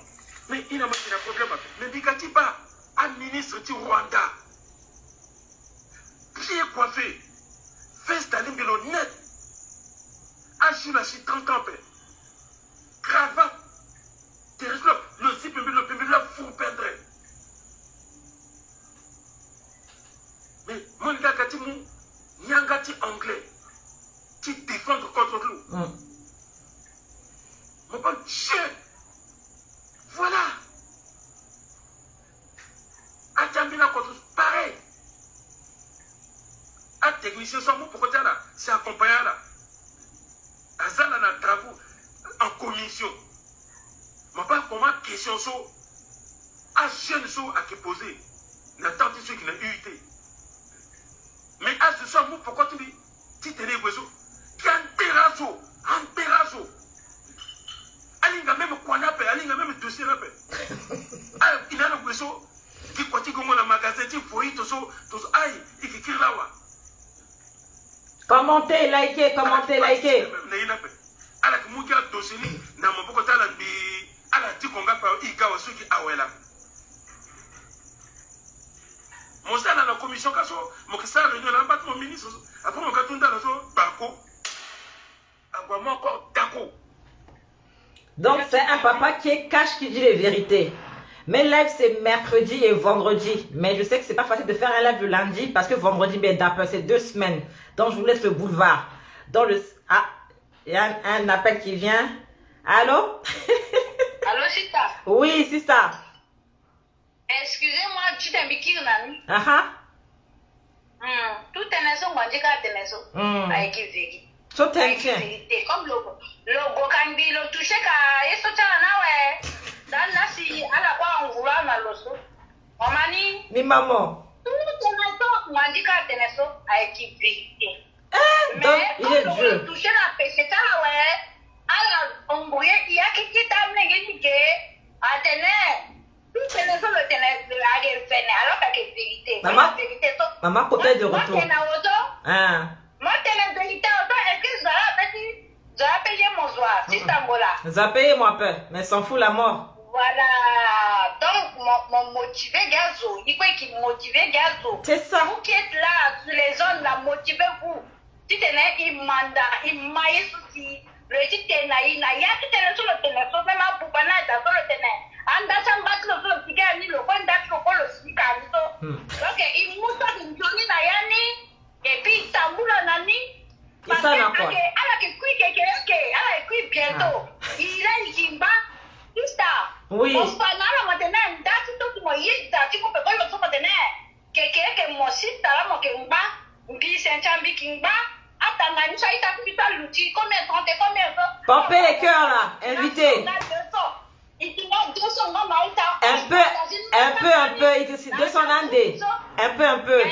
mais il a un problème mais bigati pas un ministre du Rwanda pied coiffé fesse d'alimbelo net agir la 30 ans cravate, le zip, le la fou perdre. Mais mon gars, quand tu n'yangati anglais, tu défends contre nous. Mon bon chien, voilà. Atambina contre pareil. Un technicien sans mot pour côté là, c'est accompagné là. Azana na travaux. En commission, je ne sais pas comment question so à jeune so à qui poser n'attend ceux qui n'a eu été. Mais à ce soir, pourquoi tu dis tu t'es négocié qui a un terrasso, alinga même quoi n'a pas, alinga même dossier n'a pas. Il a un négocié qui quoi tu comme dans magasin tu vois tout ça aïe il qui là wa. Commentez, likez. Ala kumukia dosini na maboko tala bi ala tikonga pa ikawa suki awela mosala na commission kaso mokisa réunion na bat mon ministre après mon katunda na so bako agwa moko dako. Donc c'est un papa qui est cash qui dit les vérités. Mes lives c'est mercredi et vendredi, mais je sais que c'est pas facile de faire un live le lundi parce que vendredi ben d'après c'est 2 semaines. Donc je vous laisse le boulevard dans le il y a un appel qui vient. Allô? Allô, Sista? Oui, Sista. Excusez-moi, tu t'inquiètes, Nani? Tout est naissant, on dit qu'à naissant. Avec vérité. Tout est vérité. Comme le Gokambi, le touché qu'à Yesotana, dans la si, à la fois on voit dans le saut. On m'a dit. Mi maman. Tout est naissant, on dit qu'à naissant, avec vérité. Donc, il est Dieu. Mais toucher la péché, alors on voyait il y a qui t'a amené que Athénée, tout c'est le ténèbre de la guerre, alors que c'est vérité. Maman, côté de retour. Moi, t'es la vérité, est-ce que je vais payer mon soir, si Tangola. Je vais payer mon peu, mais s'en fout la mort. Voilà, donc mon motivé Gazo, il faut qu'il motive Gazo. C'est ça. Vous qui êtes là, sur les zones, la motivez-vous. Si tu es un mandat, il m'a dit, le si tu es naïf, tu es sur le ténèbre, sauf même à Poupana, tu es sur le ténèbre. En dasant battre le petit gars, le coin d'être le sicariso. Donc, il m'a dit, une journée naïani, et puis, Tamboula nani. Parce que, à la qui bientôt, il a une kimba, tout ça. Oui. On se parle là maintenant, date tout le monde, tu peux pas le faire maintenant. Quelqu'un qui est mon site, là, mon kimba. Puis c'est un chambi qui va attendre une chaise à plus tard l'outil combien 30 combien Pompez les cœurs là, invité. Il dit non 200 non un peu, il dit 200 andé. Un peu.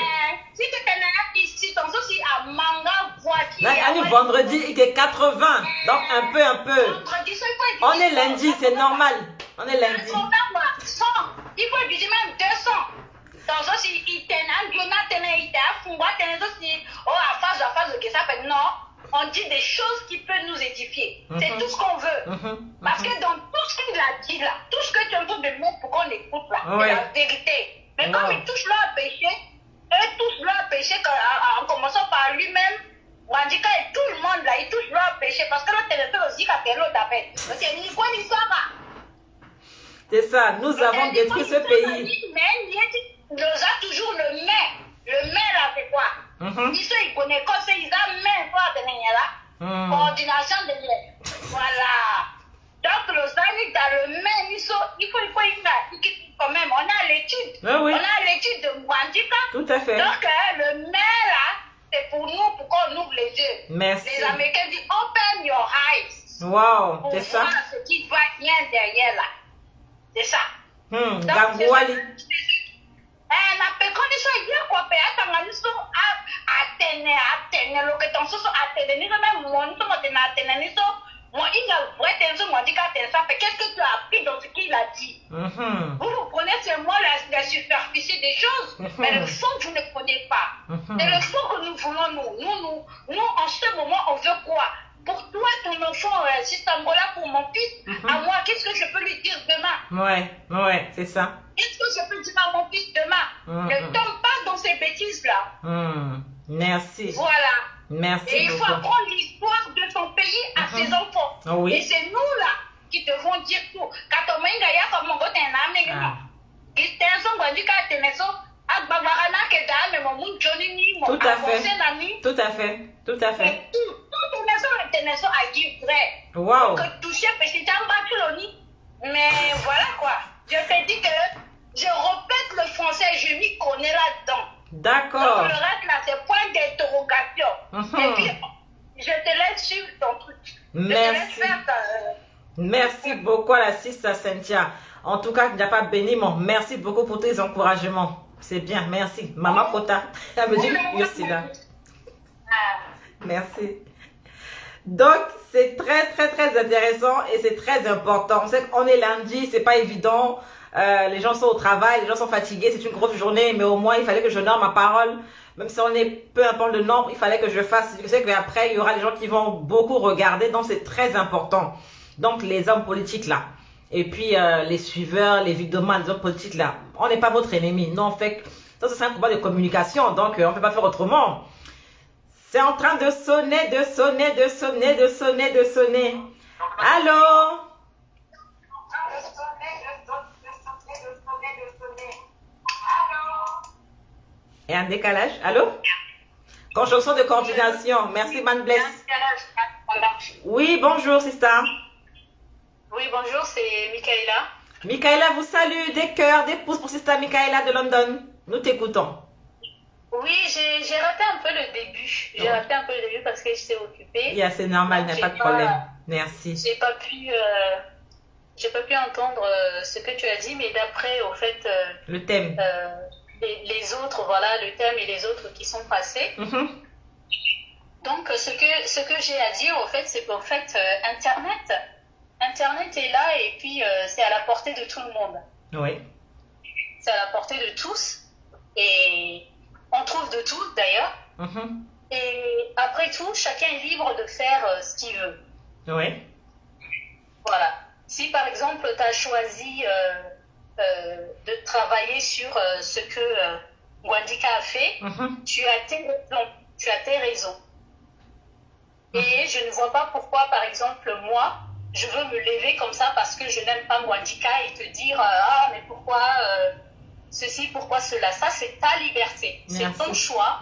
Si tu es ici, ton souci à manga voiture. Là, vendredi, il est 80. Donc un peu. Vendredi, on est lundi, c'est normal. On est lundi. Il faut diviser même 200. Dans ce il non, on dit des choses qui peuvent nous édifier. C'est tout ce qu'on veut. Parce que dans tout ce qu'il a dit là, tout ce que tu es en train de mettre pour qu'on écoute là, c'est la vérité. Mais comme il touche leur péché, eux touchent leur péché en commençant par lui-même, Wandika et tout le monde là, ils touchent leur péché parce que l'autre téléphone aussi qu'a fait l'autre appel. C'est quoi l'histoire? C'est ça, nous avons détruit ce pays. Mais il a toujours le mais. Le mais là, c'est quoi? Il connaît quoi? C'est mais quoi de coordination de l'aide. Voilà. Donc, le Zani, dans le mais, il faut quand même. On a l'étude. On a l'étude de Wandika. Tout à fait. Donc, le mais là, c'est pour nous, pour qu'on ouvre les yeux. Merci. Les Américains disent open your eyes. Wow, c'est ça. Pour voir ce qui va bien derrière là. C'est ça. Gangouali. La pécondition est bien quoi, qu'est-ce que tu as appris dans ce qu'il a dit? Vous connaissez moi la superficie des choses, mais le fond, vous ne connaissez pas. C'est le fond que nous voulons, nous, en ce moment, on veut quoi? Pour toi, ton enfant, si t'en là pour mon fils, à moi, qu'est-ce que je peux lui dire demain? Ouais, c'est ça. Qu'est-ce que je peux dire à mon fils demain? Ne tombe pas dans ces bêtises-là. Merci. Voilà. Merci. Et il faut apprendre l'histoire de son pays à ses enfants. Oui. Et c'est nous là qui devons dire tout. Quand on m'a dit comme mon côté un âme, il était un son qui a été maison. Tout à fait. Tout à fait. Tout à fait. Wow. Mais voilà quoi. Je te dis que je répète le français, je m'y connais là-dedans. D'accord. Donc le reste là, c'est point d'interrogation. Et puis, je te laisse suivre ton truc. Merci. Merci beaucoup à la sister Cynthia. En tout cas, tu n'as pas béni, mon. Merci beaucoup pour tes encouragements. C'est bien, merci. Maman Kota, elle me dit merci là. Merci. Donc, c'est très, très, très intéressant et c'est très important. On sait qu'on est lundi, c'est pas évident. Les gens sont au travail, les gens sont fatigués, c'est une grosse journée, mais au moins, il fallait que je honore ma parole. Même si on est peu importe le nombre, il fallait que je fasse. Je sais qu'après, il y aura des gens qui vont beaucoup regarder, donc c'est très important. Donc, les hommes politiques là. Et puis, les suiveurs, les victimes, les hommes politiques là. On n'est pas votre ennemi. Non, en fait, ça c'est un combat de communication, donc on ne peut pas faire autrement. C'est en train de sonner, de sonner, de sonner, de sonner, de sonner. Allô? Et un décalage. Allô? Conjonction de coordination. Merci, Man Bless. Oui, bonjour, sister. Oui, bonjour, c'est Michaela. Michaela vous salue. Des cœurs, des pouces pour sister Michaela de London. Nous t'écoutons. Oui, j'ai raté un peu le début. J'ai raté un peu le début parce que j'étais occupée. Yeah, c'est normal, il n'y a pas de problème. Merci. J'ai pas pu entendre ce que tu as dit, mais d'après, au fait... le thème. Les autres, voilà, le thème et les autres qui sont passés. Donc, ce que j'ai à dire, au fait, c'est qu'en fait, Internet est là et puis c'est à la portée de tout le monde. Oui. C'est à la portée de tous. Et on trouve de tout, d'ailleurs. Et après tout, chacun est libre de faire ce qu'il veut. Oui. Voilà. Si, par exemple, tu as choisi... de travailler sur ce que Wandika a fait, tu as tes raisons. Et je ne vois pas pourquoi, par exemple, moi, je veux me lever comme ça parce que je n'aime pas Wandika et te dire ah, mais pourquoi ceci, pourquoi cela. Ça, c'est ta liberté. C'est ton choix.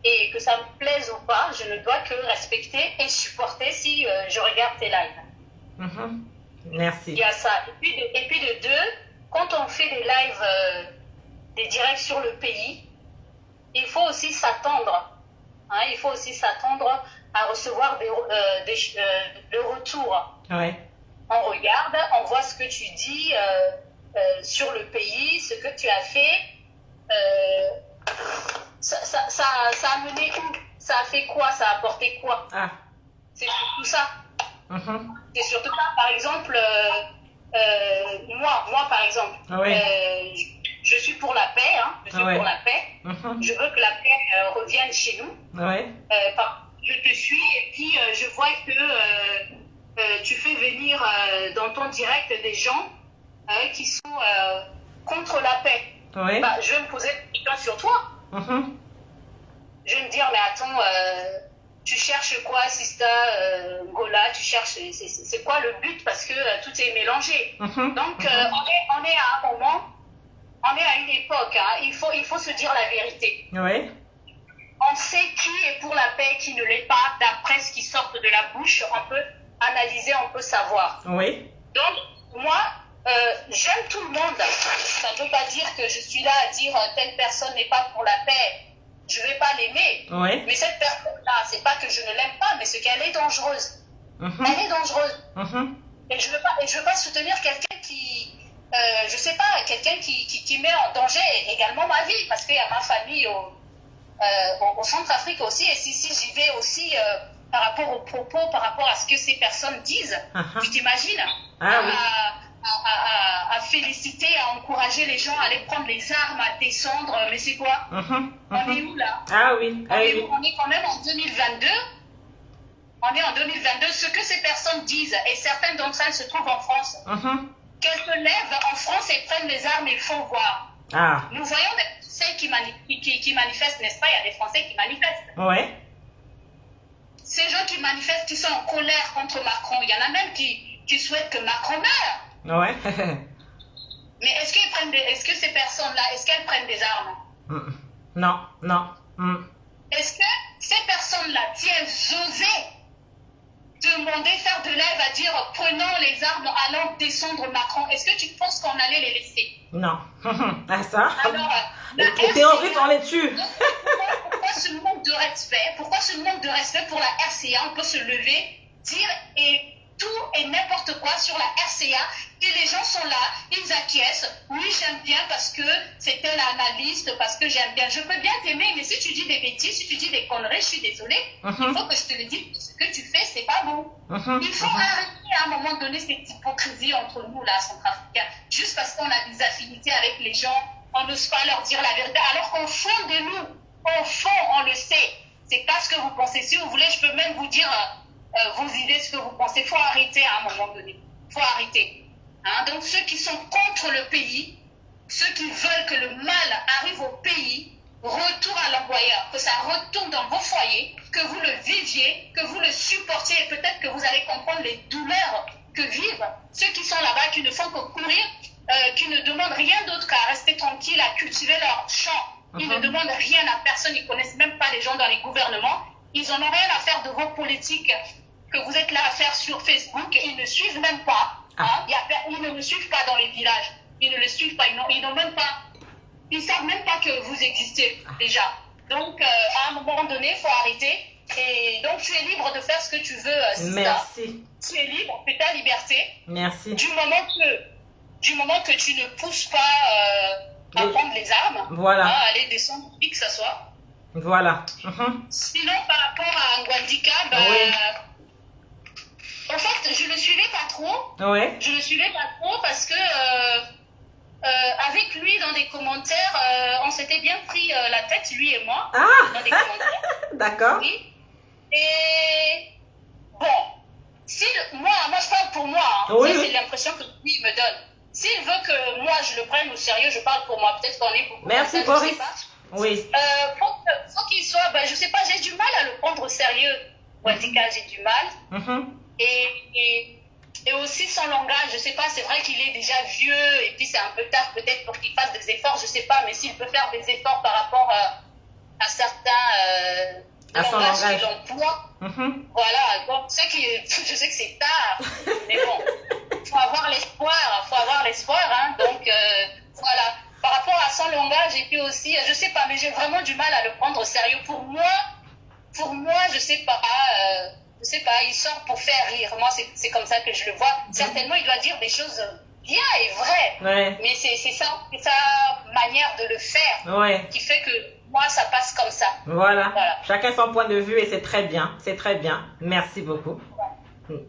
Et que ça me plaise ou pas, je ne dois que respecter et supporter si je regarde tes lives. Merci. Il y a ça. Et puis de deux, quand on fait des lives, des directs sur le pays, il faut aussi s'attendre. Il faut aussi s'attendre à recevoir le retour. Oui. On regarde, on voit ce que tu dis sur le pays, ce que tu as fait. Ça a mené où? Ça a fait quoi? Ça a apporté quoi? C'est surtout ça. C'est surtout ça. Par exemple... moi par exemple, Oui. je suis pour la paix, hein, je suis Oui. pour la paix. Je veux que la paix revienne chez nous. Oui. Je te suis et puis je vois que tu fais venir dans ton direct des gens qui sont contre la paix. Oui. Bah, je vais me poser une question sur toi. Je vais me dire, mais attends, tu cherches quoi, Sista Gola, tu cherches, c'est quoi le but? Parce que tout est mélangé. Donc, on est à un moment, on est à une époque, hein, il faut se dire la vérité. Oui. On sait qui est pour la paix, qui ne l'est pas, d'après ce qui sort de la bouche, on peut analyser, on peut savoir. Oui. Donc, moi, j'aime tout le monde. Ça ne veut pas dire que je suis là à dire telle personne n'est pas pour la paix. Je ne vais pas l'aimer. Oui. Mais cette personne-là, c'est pas que je ne l'aime pas, mais c'est qu'elle est dangereuse. Elle est dangereuse. Et je veux pas soutenir quelqu'un qui, je sais pas, quelqu'un qui met en danger également ma vie, parce qu'il y a ma famille au Centrafrique aussi, et si j'y vais aussi par rapport aux propos, par rapport à ce que ces personnes disent, tu t'imagines, à féliciter, à encourager les gens à aller prendre les armes, à descendre, mais c'est quoi? On est où là? Ah oui. On est quand même en 2022. On est en 2022. Ce que ces personnes disent, et certaines d'entre elles se trouvent en France, qu'elles se lèvent en France et prennent les armes, il faut voir. Nous voyons des Français qui manifestent, n'est-ce pas? Il y a des Français qui manifestent. Oui. Ces gens qui manifestent, qui sont en colère contre Macron, il y en a même qui souhaitent que Macron meure. Ouais. Mais est-ce que ces personnes-là, est-ce qu'elles prennent des armes? Non, non. Est-ce que ces personnes-là, si elles osaient demander, faire de l'élève à dire prenons les armes, allons descendre Macron, est-ce que tu penses qu'on allait les laisser? Non. Ah ça? Alors, les terroristes, on les tue. Pourquoi ce manque de respect? Pourquoi ce manque de respect pour la RCA? On peut se lever, dire et tout et n'importe quoi sur la RCA, et les gens sont là, ils acquiescent. Oui, j'aime bien parce que c'est un analyste, parce que j'aime bien. Je peux bien t'aimer, mais si tu dis des bêtises, si tu dis des conneries, je suis désolée. Il faut que je te le dise, ce que tu fais, c'est pas bon. Il faut arrêter à un moment donné cette hypocrisie entre nous, là, centrafricains. Juste parce qu'on a des affinités avec les gens, on n'ose pas leur dire la vérité, alors qu'au fond de nous, au fond, on le sait. C'est pas ce que vous pensez. Si vous voulez, je peux même vous dire vos idées, ce que vous pensez. Il faut arrêter à un moment donné. Il faut arrêter. Hein? Donc ceux qui sont contre le pays, ceux qui veulent que le mal arrive au pays, retour à l'envoyeur, que ça retourne dans vos foyers, que vous le viviez, que vous le supportiez, et peut-être que vous allez comprendre les douleurs que vivent ceux qui sont là-bas, qui ne font que courir, qui ne demandent rien d'autre qu'à rester tranquille, à cultiver leur champ. Ils ne demandent rien à personne, ils ne connaissent même pas les gens dans les gouvernements. Ils n'en ont rien à faire de vos politiques que vous êtes là à faire sur Facebook. Ils ne suivent même pas. Hein? Ils ne me suivent pas dans les villages. Ils ne le suivent pas. Ils n'ont même pas. Ils ne savent même pas que vous existez déjà. Donc, à un moment donné, il faut arrêter. Et donc, tu es libre de faire ce que tu veux. Merci. Tu es libre, c'est ta liberté. Merci. Du moment que tu ne pousses pas à prendre les armes, voilà. Hein, aller descendre, qui que ça soit. Voilà. Sinon, par rapport à Ngwandika, en fait, je le suivais pas trop. Oui. Je le suivais pas trop parce que avec lui dans des commentaires, on s'était bien pris la tête, lui et moi, dans des commentaires. D'accord. Oui. Et bon, moi je parle pour moi. Hein. Oui, Ça, c'est l'impression que lui me donne. S'il veut que moi je le prenne au sérieux, je parle pour moi. Peut-être qu'on est beaucoup. Merci comme ça, Boris. je sais pas. Oui. Faut qu'il soit, je sais pas, j'ai du mal à le prendre au sérieux. Ngwandika, j'ai du mal. Et aussi son langage, je sais pas, c'est vrai qu'il est déjà vieux et puis c'est un peu tard peut-être pour qu'il fasse des efforts, je sais pas, mais s'il peut faire des efforts par rapport à certains langages qu'il emploie, voilà, donc je sais que c'est tard, mais bon, faut avoir l'espoir, hein, donc voilà. Par rapport à son langage et puis aussi, je sais pas, mais j'ai vraiment du mal à le prendre au sérieux. Pour moi, je sais pas, il sort pour faire rire. Moi, c'est comme ça que je le vois. Certainement, il doit dire des choses bien et vraies. Ouais. Mais c'est sa manière de le faire qui fait que moi, ça passe comme ça. Voilà. Chacun son point de vue et c'est très bien. C'est très bien. Merci beaucoup.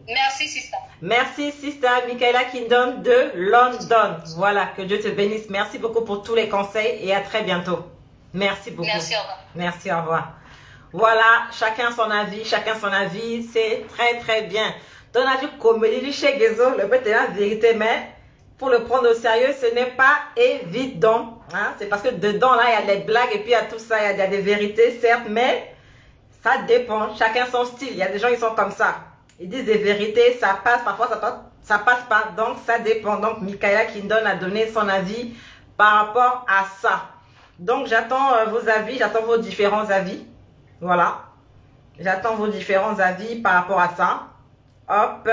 Merci, Sista. Merci, Sister Michaela Kingdom de London. Voilà, que Dieu te bénisse. Merci beaucoup pour tous les conseils et à très bientôt. Merci beaucoup. Merci, au revoir. Merci, au revoir. Voilà, chacun son avis, c'est très très bien. Ton avis, comme il dit chez Gezo, le fait est la vérité, mais pour le prendre au sérieux, ce n'est pas évident. Hein? C'est parce que dedans, là, il y a des blagues et puis il y a tout ça, il y a des vérités, certes, mais ça dépend. Chacun son style. Il y a des gens qui sont comme ça. Ils disent des vérités, ça passe, parfois ça passe pas. Donc, ça dépend. Donc, Michaela Kingdom a donné son avis par rapport à ça. Donc, j'attends vos avis, j'attends vos différents avis. Voilà. J'attends vos différents avis par rapport à ça. Hop.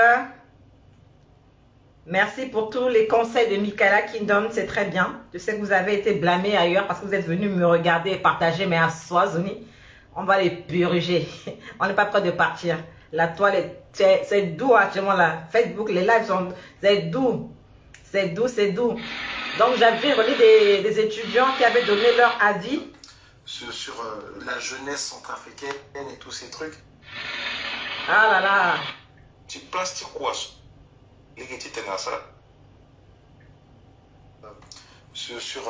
Merci pour tous les conseils de Michaela Kingdom, c'est très bien. Je sais que vous avez été blâmés ailleurs parce que vous êtes venus me regarder et partager, mais à Soisoni, on va les purger. On n'est pas prêt de partir. La toile, c'est doux actuellement là. Facebook, les lives sont, c'est doux. C'est doux, c'est doux. Donc j'avais relu des étudiants qui avaient donné leur avis. Sur la jeunesse centrafricaine et tous ces trucs. Ah là là. Tu penses quoi sur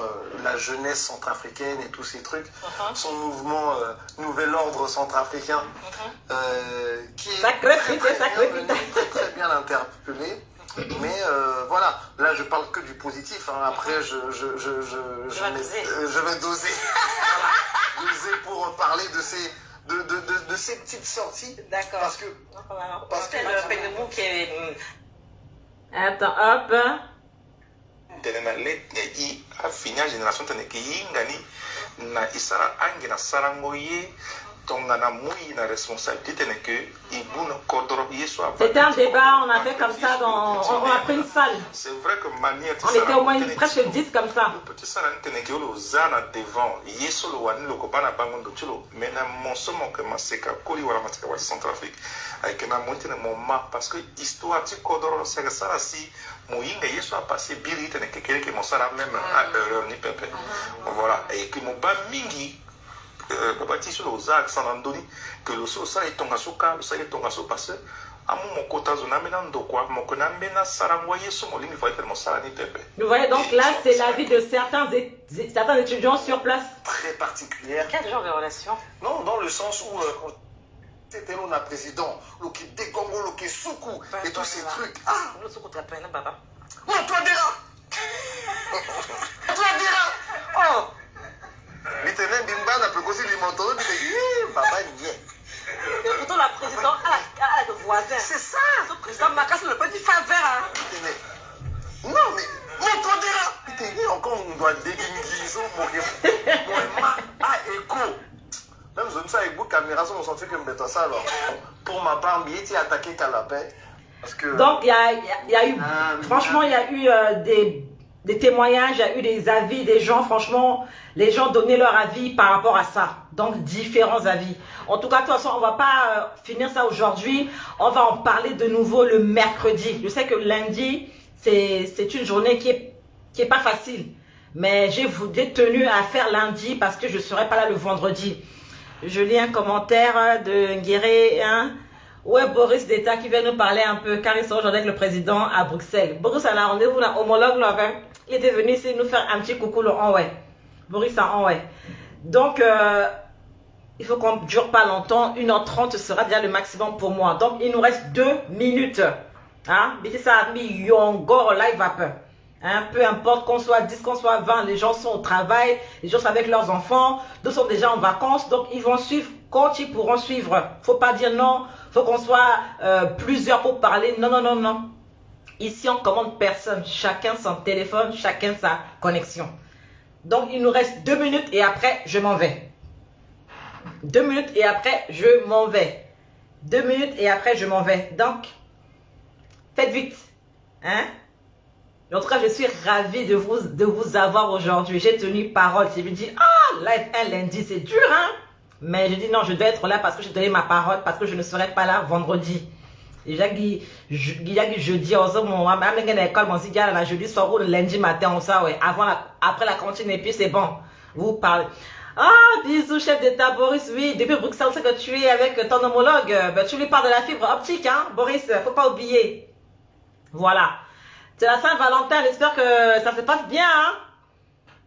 la jeunesse centrafricaine et tous ces trucs, son mouvement Nouvel Ordre centrafricain, qui est très bien interpellé. Mais voilà, là je parle que du positif, hein. Après je vais doser. Voilà, doser pour parler de ces petites sorties. D'accord. Parce que le Pénémou qui est... Attends, hop. génération na isara angi na sarangoye tongana mouille na responsabilité que ibuna kodoro yeso. C'était un débat, on a fait comme ça, on a pris une salle. C'est vrai que manière on était au moins presque 10 comme ça. Le petit salle teneke o zana devant yeso lo wani lo kobana bangondo chulo mena monsomo que maseka koli wala maseka wa Centrafrique avec na monte na moma parce que histoire ti kodoro c'est ça si moyinga yeso a passé biri teneke quelque monsara même à heure ni pepe. Voilà et que mo ba mingi babati sur les axes en andoni que le sol ça est tongasuka le ça est tongasu parce que à mon kota zona menando quoi mon konambena sarangwaye so molimi va être mon sarani pepe. Vous voyez donc là c'est l'avis de certains étudiants sur place. Très particulière. Quel genre de relation? Non, dans le sens où c'était mon président, le qui dégongo, le qui soukou et tous ces trucs. Ah, le soukou tu as plein papa. Non, toi dira. Toi dira. Oh. L'Éternel Bimba peut causer les motos, papa nie. Et pourtant la présidente a de voisins. C'est ça. Le président Makas le petit faveur. Non mais, non toi dira. Encore on doit déguiser mon écho. Même zone ça avec beaucoup de caméras, on s'en fait que me ça alors. Pour ma part, il était attaqué qu'à la paix. Parce que... Donc il y a eu, franchement il y a eu des témoignages, il y a eu des avis des gens, franchement, les gens donnaient leur avis par rapport à ça. Donc, différents avis. En tout cas, de toute façon, on ne va pas finir ça aujourd'hui. On va en parler de nouveau le mercredi. Je sais que lundi, c'est une journée qui est pas facile. Mais j'ai tenu à faire lundi parce que je ne serai pas là le vendredi. Je lis un commentaire de Nguéré, hein. Ouais, Boris d'État qui vient nous parler un peu, car il sera aujourd'hui avec le président à Bruxelles. Boris a un rendez-vous, là, homologue, là, il était venu ici nous faire un petit coucou, là, en ouais. Boris en ouais. Donc, il faut qu'on ne dure pas longtemps. 1h30 sera déjà le maximum pour moi. Donc, il nous reste 2 minutes. Hein? Live up. Hein? Peu importe qu'on soit 10, qu'on soit 20, les gens sont au travail, les gens sont avec leurs enfants, d'autres sont déjà en vacances, donc ils vont suivre quand ils pourront suivre. Faut pas dire non, faut qu'on soit plusieurs pour parler. Non, non, non, non. Ici, on commande personne. Chacun son téléphone, chacun sa connexion. Donc, il nous reste 2 minutes et après, je m'en vais. 2 minutes et après, je m'en vais. 2 minutes et après, je m'en vais. Donc, faites vite. Hein? En tout cas, je suis ravie de vous avoir aujourd'hui. J'ai tenu parole. Je me dis, live un lundi, c'est dur, hein? Mais je dis non, je dois être là parce que j'ai donné ma parole, parce que je ne serai pas là vendredi. Déjà, jeudi, jeudi soir ou le lundi matin, on ça, ouais. Après la cantine, et puis c'est bon. Vous parlez. Ah, bisous, chef d'État, Boris. Oui, depuis Bruxelles, c'est que tu es avec ton homologue. Ben, tu lui parles de la fibre optique, hein, Boris. Faut pas oublier. Voilà. C'est la Saint-Valentin. J'espère que ça se passe bien, hein.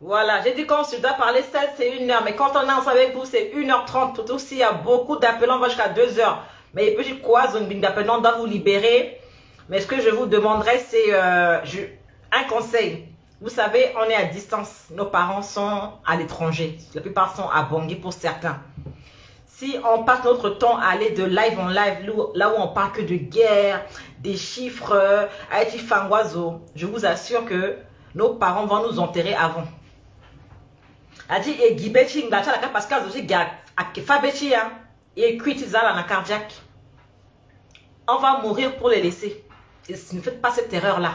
Voilà. J'ai dit qu'on se doit parler seul, c'est 1 heure. Mais quand on est ensemble avec vous, c'est 1h30. Tout aussi, il y a beaucoup d'appelants, on va jusqu'à 2 heures. Mais il peut dire quoi, zone d'appelants, on doit vous libérer. Mais ce que je vous demanderai, c'est un conseil. Vous savez, on est à distance. Nos parents sont à l'étranger. La plupart sont à Bangui pour certains. Si on passe notre temps à aller de live en live, là où on parle que de guerre, des chiffres, à être fangoiseau, je vous assure que nos parents vont nous enterrer avant. A dit, et Guibeti, parce que cardiaque. On va mourir pour les laisser. Et ne faites pas cette erreur-là.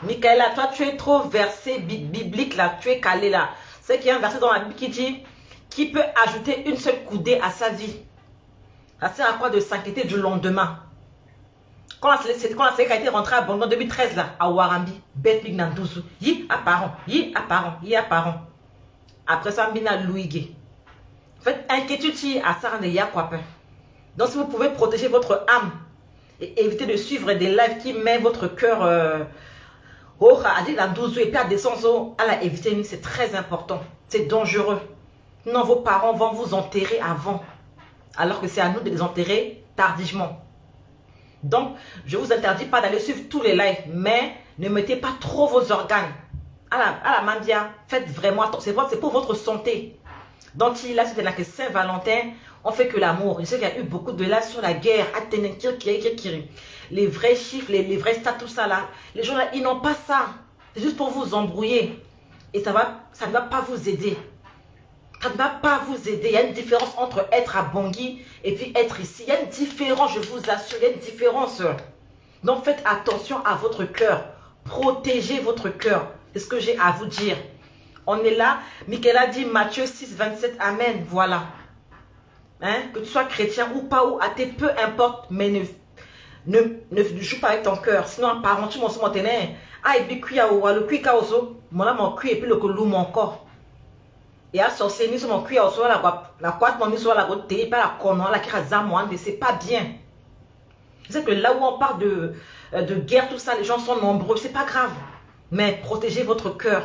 Michaela, toi, tu es trop versé biblique là, tu es calé là. C'est qu'il y a un verset dans la Bible qui dit qui peut ajouter une seule coudée à sa vie. Ça sert à quoi de s'inquiéter du lendemain? Quand la sélection a été rentrée à Bongo en 2013 là, à Warambi, Betbig Nandouzou, yi apparent. Après ça, Mbina Louigé. Faites inquiétude à Sarah de quoi. Donc si vous pouvez protéger votre âme et éviter de suivre des lives qui mettent votre cœur et puis à descendre à la éviter, c'est très important. C'est dangereux. Non, vos parents vont vous enterrer avant. Alors que c'est à nous de les enterrer tardivement. Donc, je ne vous interdis pas d'aller suivre tous les lives. Mais ne mettez pas trop vos organes. À la mandia, faites vraiment attention. C'est pour votre santé. Donc, là, c'était là que Saint-Valentin, on fait que l'amour. Je sais qu'il y a eu beaucoup de lives sur la guerre. Les vrais chiffres, les vrais stats, tout ça là. Les gens là, ils n'ont pas ça. C'est juste pour vous embrouiller. Et ça ne va pas vous aider. Ça ne va pas vous aider. Il y a une différence entre être à Bangui et puis être ici. Il y a une différence, je vous assure. Il y a une différence. Donc faites attention à votre cœur. Protégez votre cœur. C'est ce que j'ai à vous dire. On est là. Michaela dit Matthieu 6, 27. Amen. Voilà. Hein? Que tu sois chrétien ou pas ou athée, peu importe. Mais ne joue pas avec ton cœur. Sinon, un parent, tu m'en souviens maintenant. Ah, et puis, le cuit kaoso. Mon cuit et puis le colou mon corps. Et à sorcier, ni sur mon cuit, la quarte, mon sur la côté, pas la connoisse, la kirazamouane, mais c'est pas bien. C'est que là où on parle de guerre, tout ça, les gens sont nombreux, c'est pas grave. Mais protégez votre cœur.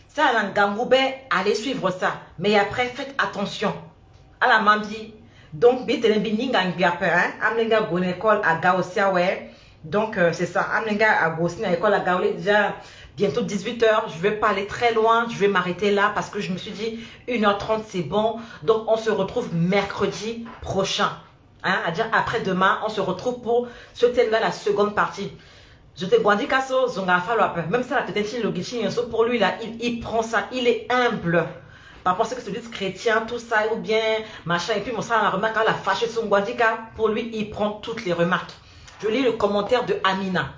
Ça, à l'angamboube, allez suivre ça. Mais après, faites attention. À la mamdi. Donc, donc, c'est ça. Déjà bientôt 18 h. Je ne vais pas aller très loin. Je vais m'arrêter là parce que je me suis dit 1h30, c'est bon. Donc, on se retrouve mercredi prochain. Hein, à dire après-demain, on se retrouve pour ce thème-là, la seconde partie. Je te dis que même ça, la tête pour lui, là, il prend ça. Il est humble. Par rapport à ce que se dit chrétien, tout ça, ou bien machin. Et puis, mon sang, la remarque, la fâche son Guadika, pour lui, il prend toutes les remarques. Je lis le commentaire de Amina.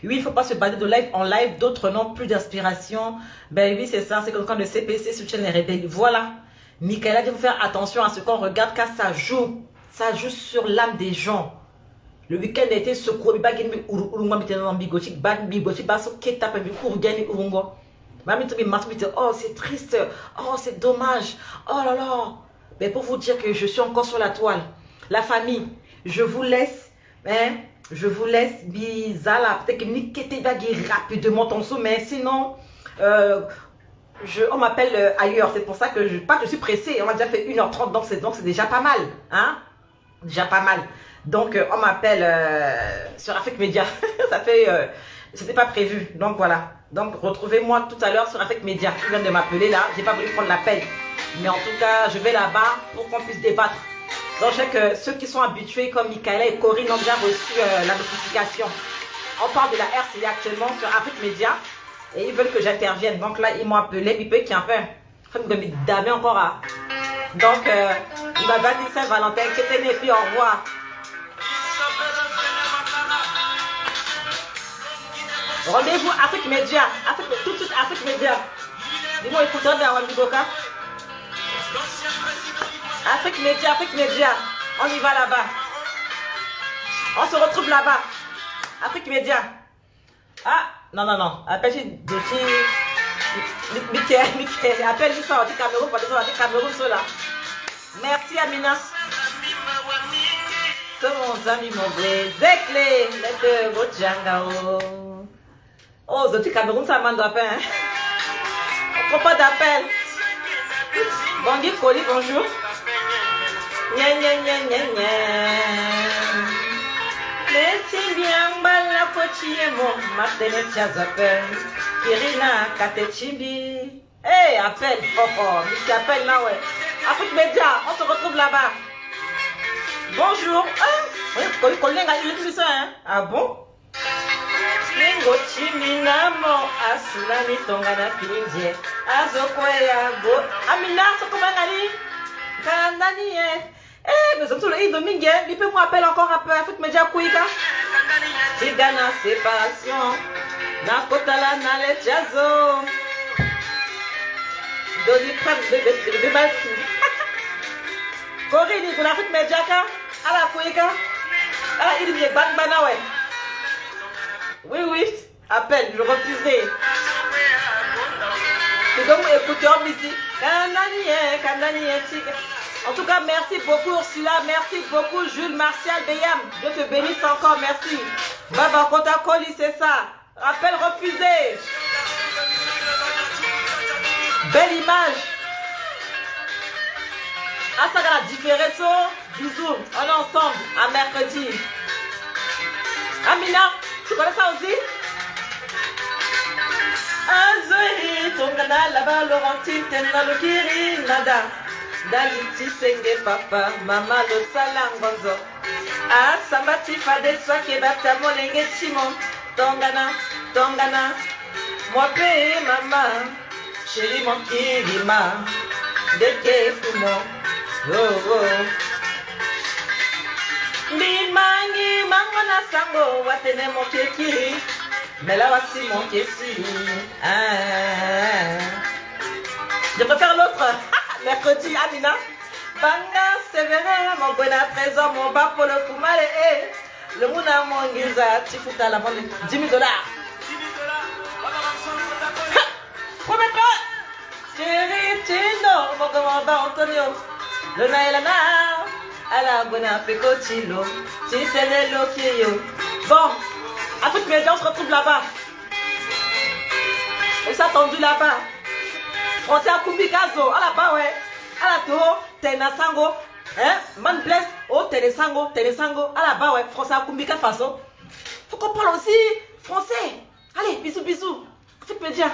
Oui, il ne faut pas se baser de live en live. D'autres n'ont plus d'inspiration. Ben oui, c'est ça. C'est comme quand le CPC soutient les rebelles. Voilà. Michaela dit, il faut faire attention à ce qu'on regarde car ça joue. Ça joue sur l'âme des gens. Le week-end a été secouru. Oh, c'est triste. Oh, c'est dommage. Oh là là. Mais pour vous dire que je suis encore sur la toile. La famille, je vous laisse. Hein, je vous laisse. Bizarre. Peut-être que Nikete Bagui rapidement ton sou. Mais sinon, on m'appelle ailleurs. C'est pour ça que je suis pressée. On a déjà fait 1h30. Donc c'est déjà pas mal. Hein? Déjà pas mal. Donc, on m'appelle sur Afrique Média. Ça fait... c'était pas prévu. Donc, voilà. Donc, retrouvez-moi tout à l'heure sur Afrique Média. Qui vient de m'appeler là. J'ai pas voulu prendre l'appel. Mais en tout cas, je vais là-bas pour qu'on puisse débattre. Donc, je sais que ceux qui sont habitués comme Michaela et Corinne ont déjà reçu la notification. On parle de la RCA actuellement sur Afrique Média. Et ils veulent que j'intervienne. Donc là, ils m'ont appelé. Il peut qu'il y ait un peu... Damé encore à... Donc, il m'a dit Saint-Valentin. Et puis, au revoir. Rendez-vous Afrique Média. Tout de suite Afrique Média. Dis-moi, écoutez bien Wamiboka. Afrique Média. On y va là-bas. On se retrouve là-bas. Afrique Média. Ah, non. Appelle-moi Mickey, appelle l'histoire du Cameroun pour descendre du Cameroun, cela. Merci Amina. C'est mon ami, mon blé. Zekle, le Bojangao. Oh, Zoti Cameroun, ça m'en doit pas, hein. On prend pas d'appel. Bangui Koli, bonjour. Nya nya nya nya nya. Laissez bien bala kochiemo, Martine Tiazapel, Kirina Katechimbi. Hey, appelle, Mickey appelle là, ouais. Afrique Média, on se retrouve là-bas. Bonjour. Ah, oui, il est ça, hein? Ah bon? Lingo Chiminamo, Asulani Tongana Kilinje, Azokoya Go. Amina, c'est comment Nani? Kanani, eh, mais surtout le Domingue, il peut m'appeler encore un peu, Afrique Média Kouika. Tigana séparation, Nakotala Nale Jazo. Dodi Kram de Bassi. Corinne, pour l'Afrique Média, à la Kouika. Ah, il est Banbana, ouais. Oui, appelle, je refuserai. C'est donc écouter en musique. En tout cas, merci beaucoup Ursula, merci beaucoup Jules Martial Beyam. Dieu te bénisse encore, merci. Baba Kota Koli, c'est ça. Appel refusé. Belle image. Ah, ça va différer ça. Bisous, on est ensemble à mercredi. Amina, tu connais ça aussi? Azoi, Tongana, là-bas, Laurentine, Tenna, le Kiri, Nada. Daliti, Senge, Papa, Mama, le Salangonzo. Ah, Sambati, Fade, Swake, Bata, Molenge, Simon. Tongana, moi, paye, Mama. Chérie, mon Kirima. Deke, Fumo. Oh. Bimangi mangona sango watene mon kekiri mais là voici mon kesi. Je préfère l'autre. Mercredi Amina Banga Sévérin mon bona trésor mon bas pour le Kumale le mouna mon giza tifuta la vente $10,000. Promets-toi Chérie Tino mon commandant Antonio le naïlana à la bonne pécotilo, si c'est le loquio. Bon, Afrique Média, on se retrouve là-bas. On s'est attendu là-bas. Français à Kumbikazo, à là-bas, ouais. À la tour, Tenasango, hein, Man Bless, oh, Tenesango, à là-bas, ouais. Français à Kumbika façon. Faut qu'on parle aussi français. Allez, bisous. Afrique Média.